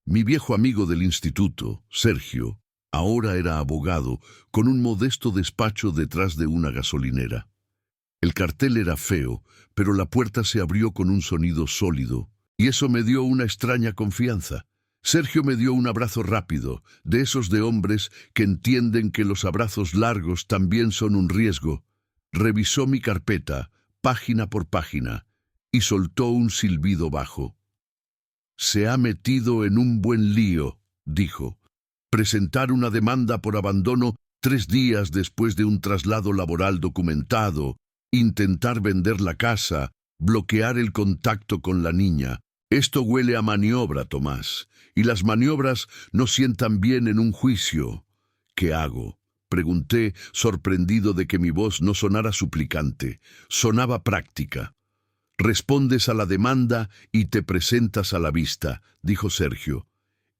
Mi viejo amigo del instituto, Sergio, ahora era abogado, con un modesto despacho detrás de una gasolinera. El cartel era feo, pero la puerta se abrió con un sonido sólido, y eso me dio una extraña confianza. Sergio me dio un abrazo rápido, de esos de hombres que entienden que los abrazos largos también son un riesgo. Revisó mi carpeta, página por página, y soltó un silbido bajo. Se ha metido en un buen lío, dijo. Presentar una demanda por abandono 3 días después de un traslado laboral documentado, intentar vender la casa, bloquear el contacto con la niña. Esto huele a maniobra, Tomás, y las maniobras no sientan bien en un juicio. ¿Qué hago?, pregunté, sorprendido de que mi voz no sonara suplicante, sonaba práctica. Respondes a la demanda y te presentas a la vista, dijo Sergio.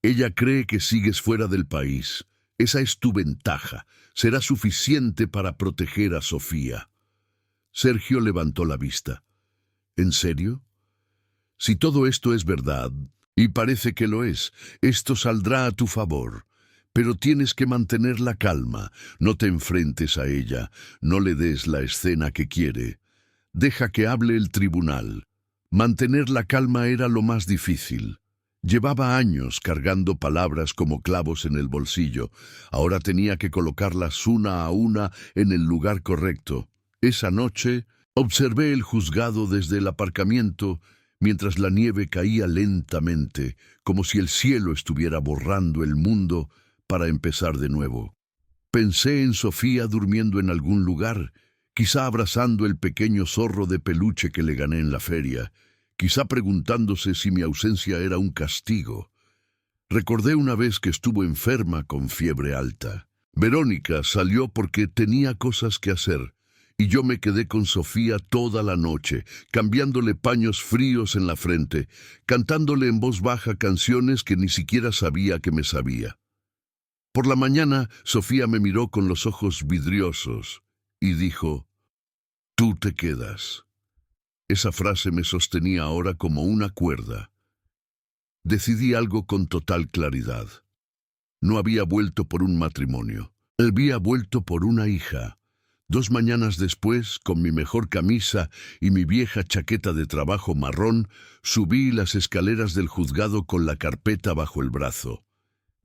Ella cree que sigues fuera del país. Esa es tu ventaja. Será suficiente para proteger a Sofía. Sergio levantó la vista. ¿En serio? Si todo esto es verdad, y parece que lo es, esto saldrá a tu favor. Pero tienes que mantener la calma. No te enfrentes a ella. No le des la escena que quiere. Deja que hable el tribunal. Mantener la calma era lo más difícil. Llevaba años cargando palabras como clavos en el bolsillo. Ahora tenía que colocarlas una a una en el lugar correcto. Esa noche observé el juzgado desde el aparcamiento mientras la nieve caía lentamente, como si el cielo estuviera borrando el mundo para empezar de nuevo. Pensé en Sofía durmiendo en algún lugar, quizá abrazando el pequeño zorro de peluche que le gané en la feria, quizá preguntándose si mi ausencia era un castigo. Recordé una vez que estuvo enferma con fiebre alta. Verónica salió porque tenía cosas que hacer, y yo me quedé con Sofía toda la noche, cambiándole paños fríos en la frente, cantándole en voz baja canciones que ni siquiera sabía que me sabía. Por la mañana, Sofía me miró con los ojos vidriosos y dijo: «Tú te quedas». Esa frase me sostenía ahora como una cuerda. Decidí algo con total claridad. No había vuelto por un matrimonio. Había vuelto por una hija. 2 mañanas después, con mi mejor camisa y mi vieja chaqueta de trabajo marrón, subí las escaleras del juzgado con la carpeta bajo el brazo.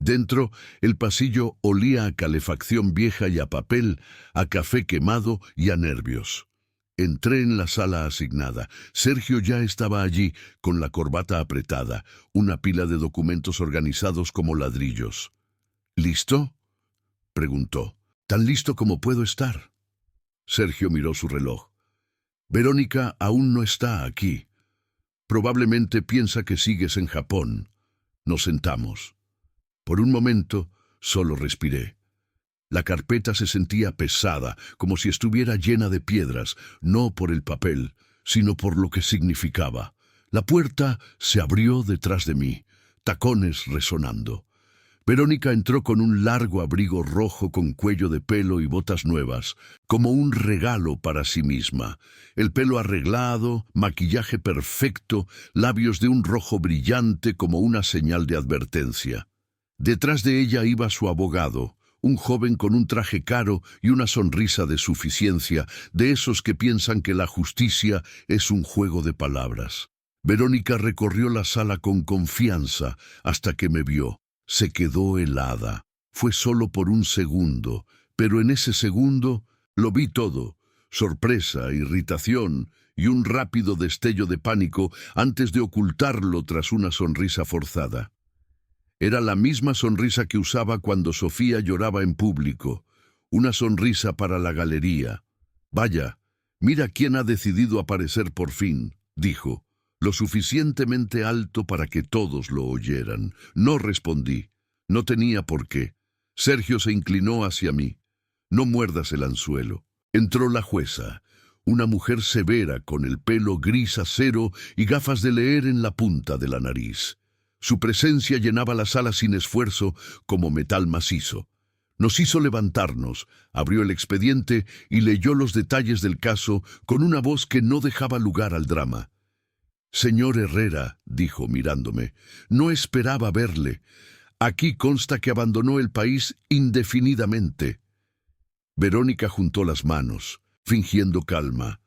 Dentro, el pasillo olía a calefacción vieja y a papel, a café quemado y a nervios. Entré en la sala asignada. Sergio ya estaba allí, con la corbata apretada, una pila de documentos organizados como ladrillos. «¿Listo?», preguntó. «Tan listo como puedo estar». Sergio miró su reloj. «Verónica aún no está aquí. Probablemente piensa que sigues en Japón». Nos sentamos. Por un momento, solo respiré. La carpeta se sentía pesada, como si estuviera llena de piedras, no por el papel, sino por lo que significaba. La puerta se abrió detrás de mí, tacones resonando. Verónica entró con un largo abrigo rojo con cuello de pelo y botas nuevas, como un regalo para sí misma. El pelo arreglado, maquillaje perfecto, labios de un rojo brillante como una señal de advertencia. Detrás de ella iba su abogado, un joven con un traje caro y una sonrisa de suficiencia, de esos que piensan que la justicia es un juego de palabras. Verónica recorrió la sala con confianza hasta que me vio. Se quedó helada. Fue solo por un segundo, pero en ese segundo lo vi todo: sorpresa, irritación y un rápido destello de pánico antes de ocultarlo tras una sonrisa forzada. Era la misma sonrisa que usaba cuando Sofía lloraba en público, una sonrisa para la galería. «Vaya, mira quién ha decidido aparecer por fin», dijo, lo suficientemente alto para que todos lo oyeran. No respondí. No tenía por qué. Sergio se inclinó hacia mí. «No muerdas el anzuelo». Entró la jueza, una mujer severa con el pelo gris acero y gafas de leer en la punta de la nariz. Su presencia llenaba la sala sin esfuerzo, como metal macizo. Nos hizo levantarnos, abrió el expediente y leyó los detalles del caso con una voz que no dejaba lugar al drama. «Señor Herrera», dijo mirándome, «no esperaba verle. Aquí consta que abandonó el país indefinidamente». Verónica juntó las manos, fingiendo calma.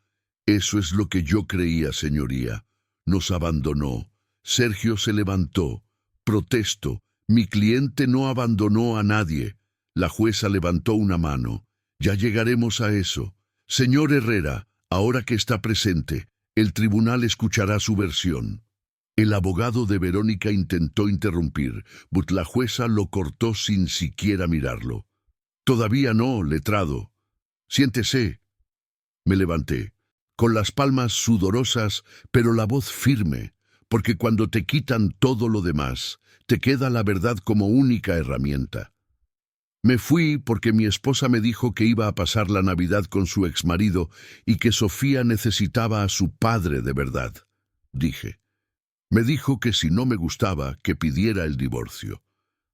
«Eso es lo que yo creía, señoría. Nos abandonó». Sergio se levantó, Protesto, mi cliente no abandonó a nadie. La jueza levantó una mano. Ya llegaremos a eso. Señor Herrera, ahora que está presente, el tribunal escuchará su versión. El abogado de Verónica intentó interrumpir, pero la jueza lo cortó sin siquiera mirarlo. Todavía no, letrado. Siéntese. Me levanté, con las palmas sudorosas, pero la voz firme, porque cuando te quitan todo lo demás, te queda la verdad como única herramienta. Me fui porque mi esposa me dijo que iba a pasar la Navidad con su exmarido y que Sofía necesitaba a su padre de verdad, dije. Me dijo que si no me gustaba, que pidiera el divorcio.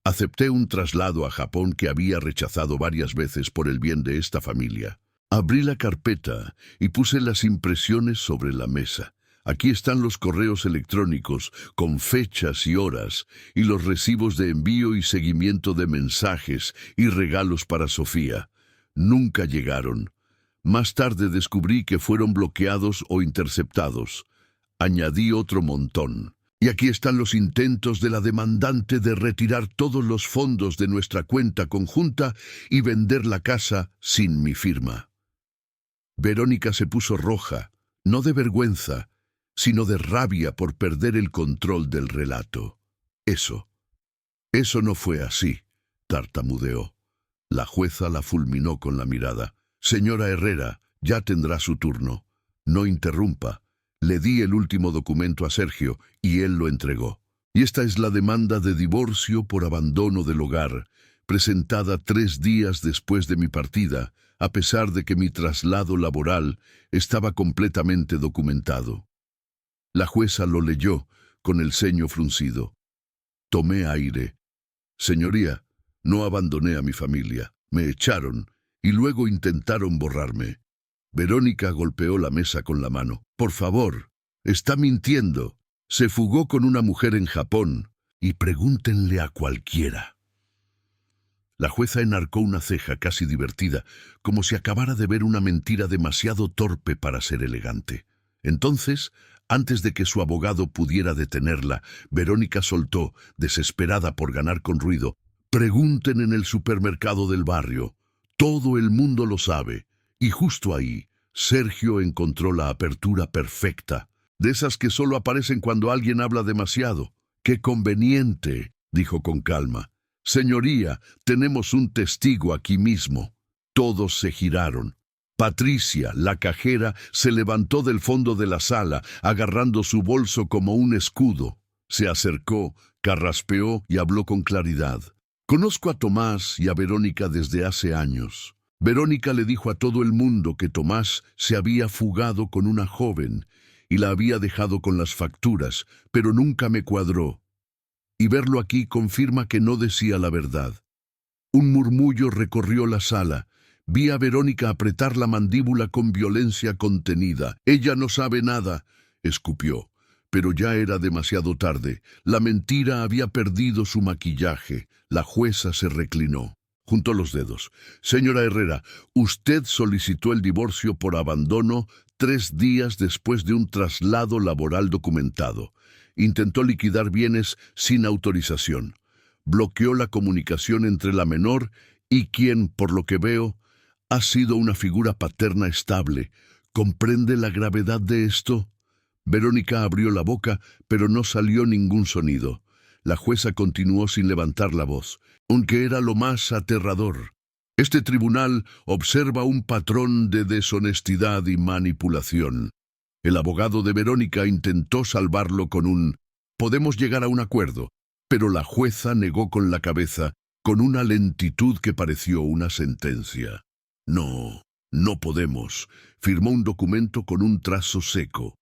Acepté un traslado a Japón que había rechazado varias veces por el bien de esta familia. Abrí la carpeta y puse las impresiones sobre la mesa. Aquí están los correos electrónicos con fechas y horas y los recibos de envío y seguimiento de mensajes y regalos para Sofía. Nunca llegaron. Más tarde descubrí que fueron bloqueados o interceptados. Añadí otro montón. Y aquí están los intentos de la demandante de retirar todos los fondos de nuestra cuenta conjunta y vender la casa sin mi firma. Verónica se puso roja, no de vergüenza, sino de rabia por perder el control del relato. Eso no fue así, tartamudeó. La jueza la fulminó con la mirada. Señora Herrera, ya tendrá su turno. No interrumpa. Le di el último documento a Sergio y él lo entregó. Y esta es la demanda de divorcio por abandono del hogar, presentada 3 días después de mi partida, a pesar de que mi traslado laboral estaba completamente documentado. La jueza lo leyó, con el ceño fruncido. Tomé aire. Señoría, no abandoné a mi familia. Me echaron y luego intentaron borrarme. Verónica golpeó la mesa con la mano. Por favor, está mintiendo. Se fugó con una mujer en Japón. Y pregúntenle a cualquiera. La jueza enarcó una ceja casi divertida, como si acabara de ver una mentira demasiado torpe para ser elegante. Entonces, antes de que su abogado pudiera detenerla, Verónica soltó, desesperada por ganar con ruido, «Pregunten en el supermercado del barrio. Todo el mundo lo sabe». Y justo ahí, Sergio encontró la apertura perfecta, de esas que solo aparecen cuando alguien habla demasiado. «Qué conveniente», dijo con calma. «Señoría, tenemos un testigo aquí mismo». Todos se giraron. Patricia, la cajera, se levantó del fondo de la sala, agarrando su bolso como un escudo. Se acercó, carraspeó y habló con claridad. «Conozco a Tomás y a Verónica desde hace años. Verónica le dijo a todo el mundo que Tomás se había fugado con una joven y la había dejado con las facturas, pero nunca me cuadró. Y verlo aquí confirma que no decía la verdad». Un murmullo recorrió la sala. Vi a Verónica apretar la mandíbula con violencia contenida. «Ella no sabe nada», escupió. Pero ya era demasiado tarde. La mentira había perdido su maquillaje. La jueza se reclinó. Juntó los dedos. «Señora Herrera, usted solicitó el divorcio por abandono 3 días después de un traslado laboral documentado. Intentó liquidar bienes sin autorización. Bloqueó la comunicación entre la menor y quien, por lo que veo, ha sido una figura paterna estable. ¿Comprende la gravedad de esto?» Verónica abrió la boca, pero no salió ningún sonido. La jueza continuó sin levantar la voz, aunque era lo más aterrador. «Este tribunal observa un patrón de deshonestidad y manipulación». El abogado de Verónica intentó salvarlo con un «podemos llegar a un acuerdo», pero la jueza negó con la cabeza, con una lentitud que pareció una sentencia. «No, no podemos». Firmó un documento con un trazo seco.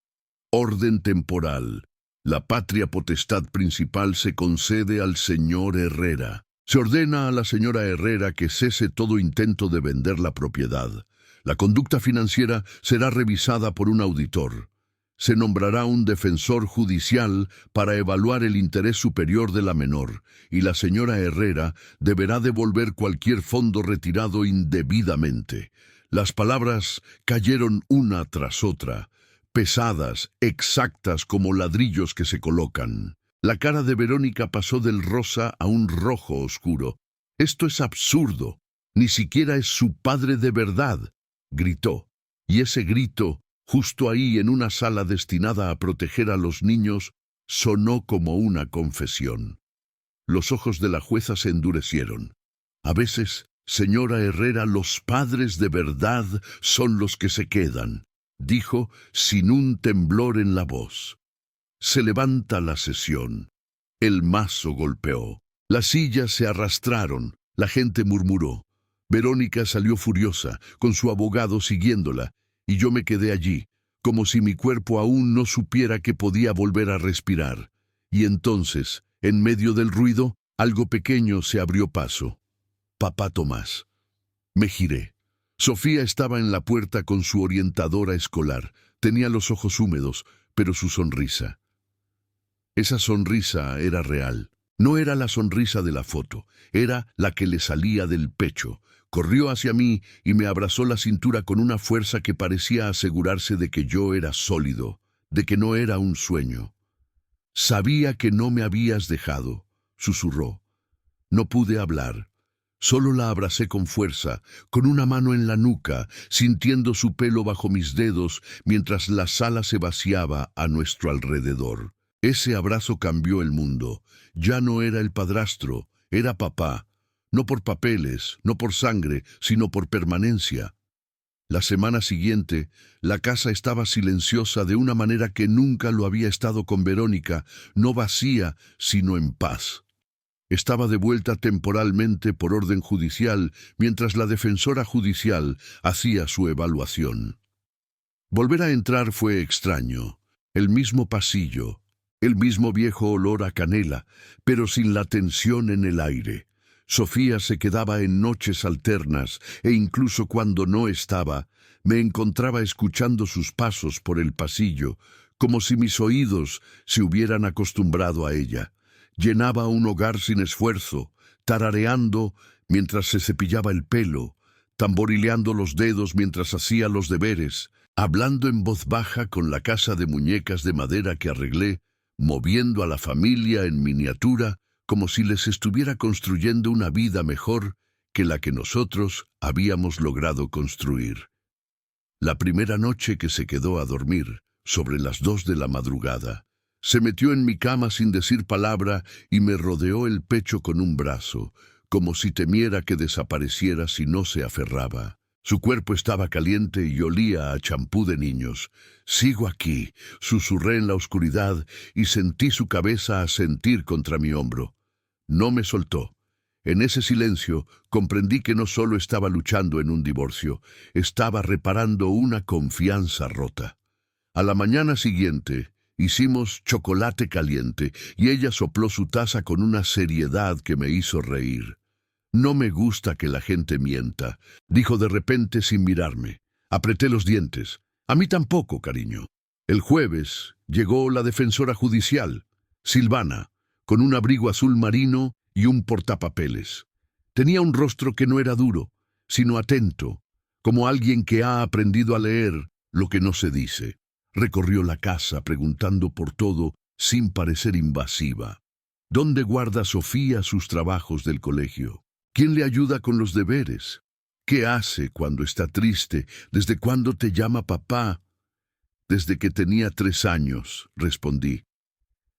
«Orden temporal. La patria potestad principal se concede al señor Herrera. Se ordena a la señora Herrera que cese todo intento de vender la propiedad. La conducta financiera será revisada por un auditor. Se nombrará un defensor judicial para evaluar el interés superior de la menor, y la señora Herrera deberá devolver cualquier fondo retirado indebidamente». Las palabras cayeron una tras otra, pesadas, exactas como ladrillos que se colocan. La cara de Verónica pasó del rosa a un rojo oscuro. «Esto es absurdo. Ni siquiera es su padre de verdad», gritó. Y ese grito, justo ahí en una sala destinada a proteger a los niños, sonó como una confesión. Los ojos de la jueza se endurecieron. «A veces, señora Herrera, los padres de verdad son los que se quedan», dijo sin un temblor en la voz. Se levanta la sesión. El mazo golpeó. Las sillas se arrastraron. La gente murmuró. Verónica salió furiosa, con su abogado siguiéndola, y yo me quedé allí, como si mi cuerpo aún no supiera que podía volver a respirar. Y entonces, en medio del ruido, algo pequeño se abrió paso. Papá Tomás. Me giré. Sofía estaba en la puerta con su orientadora escolar. Tenía los ojos húmedos, pero su sonrisa. Esa sonrisa era real. No era la sonrisa de la foto, era la que le salía del pecho. Corrió hacia mí y me abrazó la cintura con una fuerza que parecía asegurarse de que yo era sólido, de que no era un sueño. «Sabía que no me habías dejado», susurró. No pude hablar. Solo la abracé con fuerza, con una mano en la nuca, sintiendo su pelo bajo mis dedos mientras la sala se vaciaba a nuestro alrededor. Ese abrazo cambió el mundo. Ya no era el padrastro, era papá. No por papeles, no por sangre, sino por permanencia. La semana siguiente, la casa estaba silenciosa de una manera que nunca lo había estado con Verónica, no vacía, sino en paz. Estaba de vuelta temporalmente por orden judicial, mientras la defensora judicial hacía su evaluación. Volver a entrar fue extraño. El mismo pasillo, el mismo viejo olor a canela, pero sin la tensión en el aire. Sofía se quedaba en noches alternas, e incluso cuando no estaba, me encontraba escuchando sus pasos por el pasillo, como si mis oídos se hubieran acostumbrado a ella. Llenaba un hogar sin esfuerzo, tarareando mientras se cepillaba el pelo, tamborileando los dedos mientras hacía los deberes, hablando en voz baja con la casa de muñecas de madera que arreglé, moviendo a la familia en miniatura, como si les estuviera construyendo una vida mejor que la que nosotros habíamos logrado construir. La primera noche que se quedó a dormir, sobre las 2 de la madrugada, se metió en mi cama sin decir palabra y me rodeó el pecho con un brazo, como si temiera que desapareciera si no se aferraba. Su cuerpo estaba caliente y olía a champú de niños. «Sigo aquí», susurré en la oscuridad y sentí su cabeza asentir contra mi hombro. No me soltó. En ese silencio comprendí que no solo estaba luchando en un divorcio, estaba reparando una confianza rota. A la mañana siguiente hicimos chocolate caliente y ella sopló su taza con una seriedad que me hizo reír. «No me gusta que la gente mienta», dijo de repente sin mirarme. Apreté los dientes. «A mí tampoco, cariño». El jueves llegó la defensora judicial, Silvana, con un abrigo azul marino y un portapapeles. Tenía un rostro que no era duro, sino atento, como alguien que ha aprendido a leer lo que no se dice. Recorrió la casa preguntando por todo sin parecer invasiva. ¿Dónde guarda Sofía sus trabajos del colegio? ¿Quién le ayuda con los deberes? ¿Qué hace cuando está triste? ¿Desde cuándo te llama papá? Desde que tenía 3 años, respondí.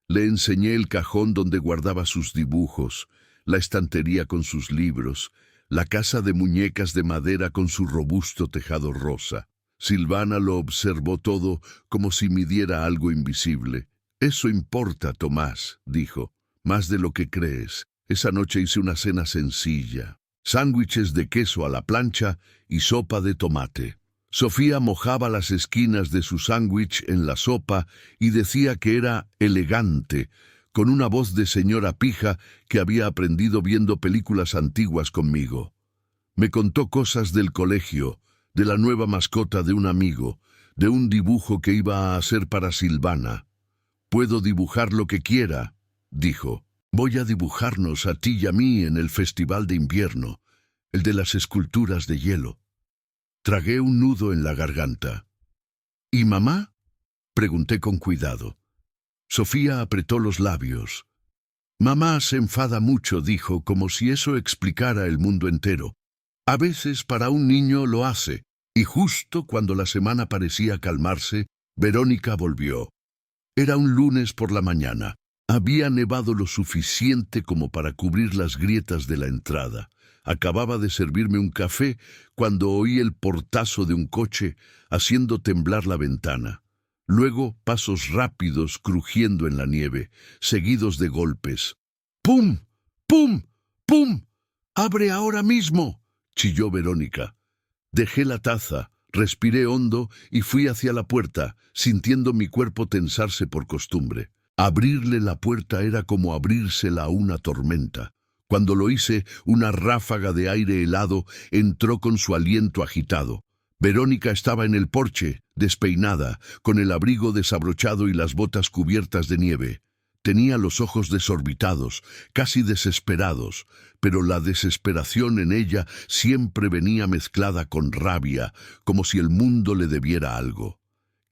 Le enseñé el cajón donde guardaba sus dibujos, la estantería con sus libros, la casa de muñecas de madera con su robusto tejado rosa. Silvana lo observó todo como si midiera algo invisible. «Eso importa, Tomás», dijo, «más de lo que crees. Esa noche hice una cena sencilla. Sándwiches de queso a la plancha y sopa de tomate». Sofía mojaba las esquinas de su sándwich en la sopa y decía que era elegante, con una voz de señora pija que había aprendido viendo películas antiguas conmigo. Me contó cosas del colegio, de la nueva mascota de un amigo, de un dibujo que iba a hacer para Silvana. «Puedo dibujar lo que quiera», dijo. «Voy a dibujarnos a ti y a mí en el festival de invierno, el de las esculturas de hielo». Tragué un nudo en la garganta. «¿Y mamá?», pregunté con cuidado. Sofía apretó los labios. Mamá se enfada mucho, dijo, como si eso explicara el mundo entero. A veces para un niño lo hace, y justo cuando la semana parecía calmarse, Verónica volvió. Era un lunes por la mañana. Había nevado lo suficiente como para cubrir las grietas de la entrada. Acababa de servirme un café cuando oí el portazo de un coche haciendo temblar la ventana. Luego pasos rápidos crujiendo en la nieve, seguidos de golpes. ¡Pum! ¡Pum! ¡Pum! ¡Abre ahora mismo!, chilló Verónica. Dejé la taza, respiré hondo y fui hacia la puerta, sintiendo mi cuerpo tensarse por costumbre. Abrirle la puerta era como abrírsela a una tormenta. Cuando lo hice, una ráfaga de aire helado entró con su aliento agitado. Verónica estaba en el porche, despeinada, con el abrigo desabrochado y las botas cubiertas de nieve. Tenía los ojos desorbitados, casi desesperados, pero la desesperación en ella siempre venía mezclada con rabia, como si el mundo le debiera algo.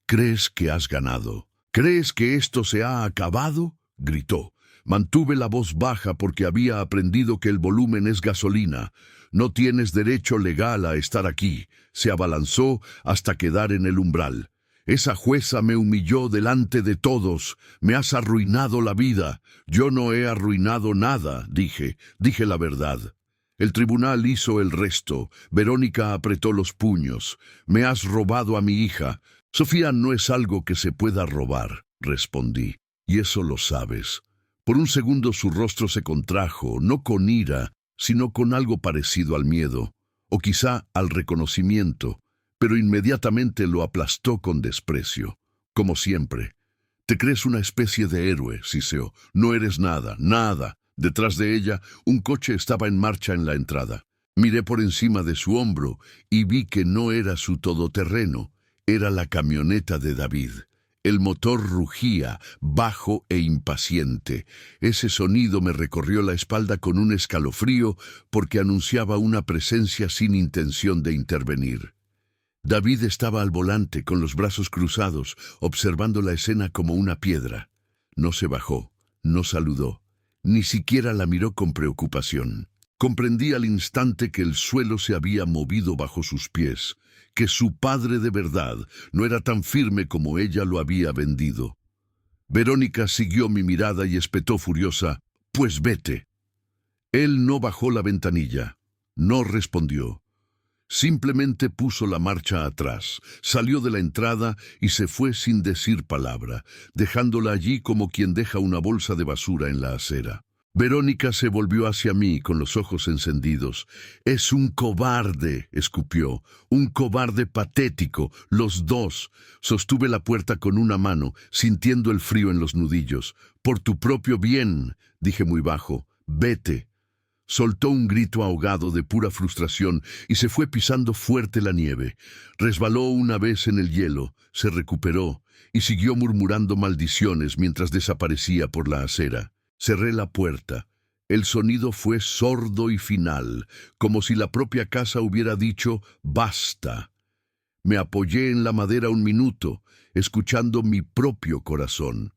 «¿Crees que has ganado? ¿Crees que esto se ha acabado?», gritó. Mantuve la voz baja porque había aprendido que el volumen es gasolina. «No tienes derecho legal a estar aquí». Se abalanzó hasta quedar en el umbral. «Esa jueza me humilló delante de todos. Me has arruinado la vida». «Yo no he arruinado nada», dije la verdad. El tribunal hizo el resto. Verónica apretó los puños. «Me has robado a mi hija». «Sofía no es algo que se pueda robar», respondí. «Y eso lo sabes». Por un segundo su rostro se contrajo, no con ira, sino con algo parecido al miedo, o quizá al reconocimiento, pero inmediatamente lo aplastó con desprecio. Como siempre. «Te crees una especie de héroe, Siseo. No eres nada, nada». Detrás de ella, un coche estaba en marcha en la entrada. Miré por encima de su hombro y vi que no era su todoterreno. Era la camioneta de David. El motor rugía, bajo e impaciente. Ese sonido me recorrió la espalda con un escalofrío porque anunciaba una presencia sin intención de intervenir. David estaba al volante con los brazos cruzados, observando la escena como una piedra. No se bajó, no saludó, ni siquiera la miró con preocupación. Comprendí al instante que el suelo se había movido bajo sus pies, que su padre de verdad no era tan firme como ella lo había vendido. Verónica siguió mi mirada y espetó furiosa: «Pues vete». Él no bajó la ventanilla, no respondió. Simplemente puso la marcha atrás, salió de la entrada y se fue sin decir palabra, dejándola allí como quien deja una bolsa de basura en la acera. Verónica se volvió hacia mí con los ojos encendidos. «Es un cobarde», escupió, «un cobarde patético, los dos». Sostuve la puerta con una mano, sintiendo el frío en los nudillos. «Por tu propio bien», dije muy bajo, «vete». Soltó un grito ahogado de pura frustración y se fue pisando fuerte la nieve. Resbaló una vez en el hielo, se recuperó y siguió murmurando maldiciones mientras desaparecía por la acera. Cerré la puerta. El sonido fue sordo y final, como si la propia casa hubiera dicho «basta». Me apoyé en la madera un minuto, escuchando mi propio corazón.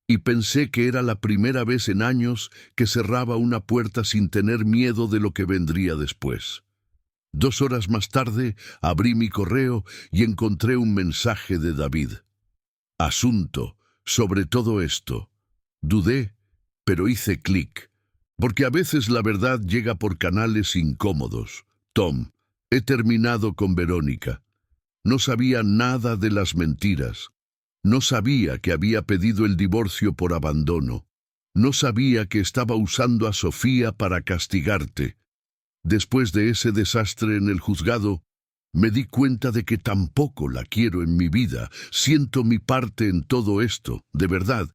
Y pensé que era la primera vez en años que cerraba una puerta sin tener miedo de lo que vendría después. 2 horas más tarde abrí mi correo y encontré un mensaje de David. «Asunto, sobre todo esto». Dudé, pero hice clic, porque a veces la verdad llega por canales incómodos. «Tom, he terminado con Verónica. No sabía nada de las mentiras. No sabía que había pedido el divorcio por abandono. No sabía que estaba usando a Sofía para castigarte. Después de ese desastre en el juzgado, me di cuenta de que tampoco la quiero en mi vida. Siento mi parte en todo esto, de verdad.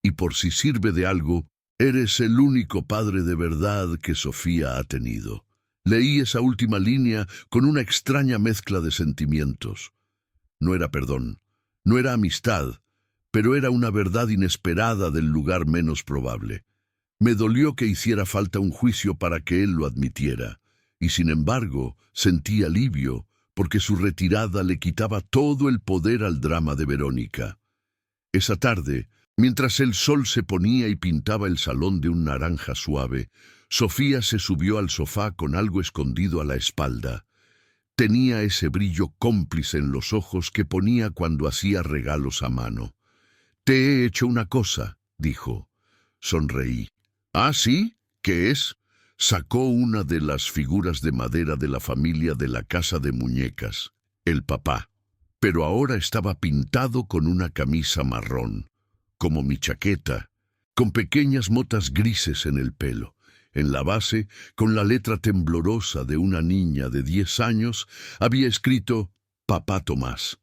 Y por si sirve de algo, eres el único padre de verdad que Sofía ha tenido». Leí esa última línea con una extraña mezcla de sentimientos. No era perdón. No era amistad, pero era una verdad inesperada del lugar menos probable. Me dolió que hiciera falta un juicio para que él lo admitiera, y sin embargo sentí alivio, porque su retirada le quitaba todo el poder al drama de Verónica. Esa tarde, Mientras el sol se ponía y pintaba el salón de un naranja suave, Sofía se subió al sofá con algo escondido a la espalda. Tenía ese brillo cómplice en los ojos que ponía cuando hacía regalos a mano. «Te he hecho una cosa», dijo. Sonreí. «¿Ah, sí? ¿Qué es?» Sacó una de las figuras de madera de la familia de la casa de muñecas, el papá. Pero ahora estaba pintado con una camisa marrón, como mi chaqueta, con pequeñas motas grises en el pelo. En la base, con la letra temblorosa de una niña de 10 años, había escrito «Papá Tomás».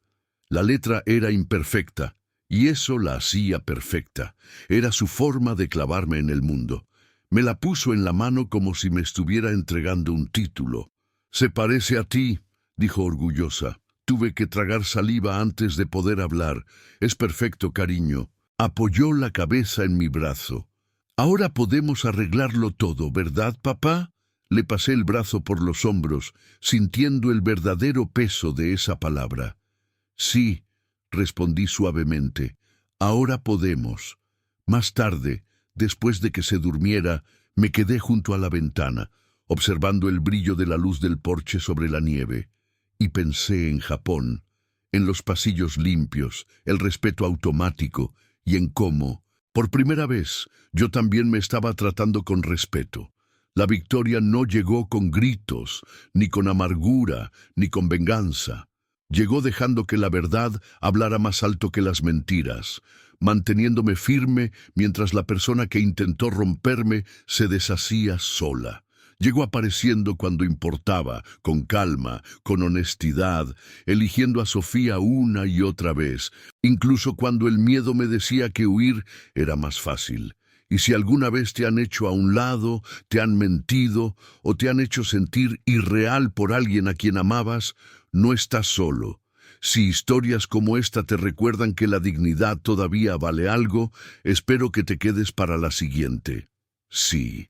La letra era imperfecta, y eso la hacía perfecta. Era su forma de clavarme en el mundo. Me la puso en la mano como si me estuviera entregando un título. «Se parece a ti», dijo orgullosa. «Tuve que tragar saliva antes de poder hablar. Es perfecto, cariño». Apoyó la cabeza en mi brazo. «Ahora podemos arreglarlo todo, ¿verdad, papá?» Le pasé el brazo por los hombros, sintiendo el verdadero peso de esa palabra. «Sí», respondí suavemente, «ahora podemos». Más tarde, después de que se durmiera, me quedé junto a la ventana, observando el brillo de la luz del porche sobre la nieve, y pensé en Japón, en los pasillos limpios, el respeto automático, y en cómo, por primera vez, yo también me estaba tratando con respeto. La victoria no llegó con gritos, ni con amargura, ni con venganza. Llegó dejando que la verdad hablara más alto que las mentiras, manteniéndome firme mientras la persona que intentó romperme se deshacía sola. Llegó apareciendo cuando importaba, con calma, con honestidad, eligiendo a Sofía una y otra vez, incluso cuando el miedo me decía que huir era más fácil. Y si alguna vez te han hecho a un lado, te han mentido o te han hecho sentir irreal por alguien a quien amabas, no estás solo. Si historias como esta te recuerdan que la dignidad todavía vale algo, espero que te quedes para la siguiente. Sí.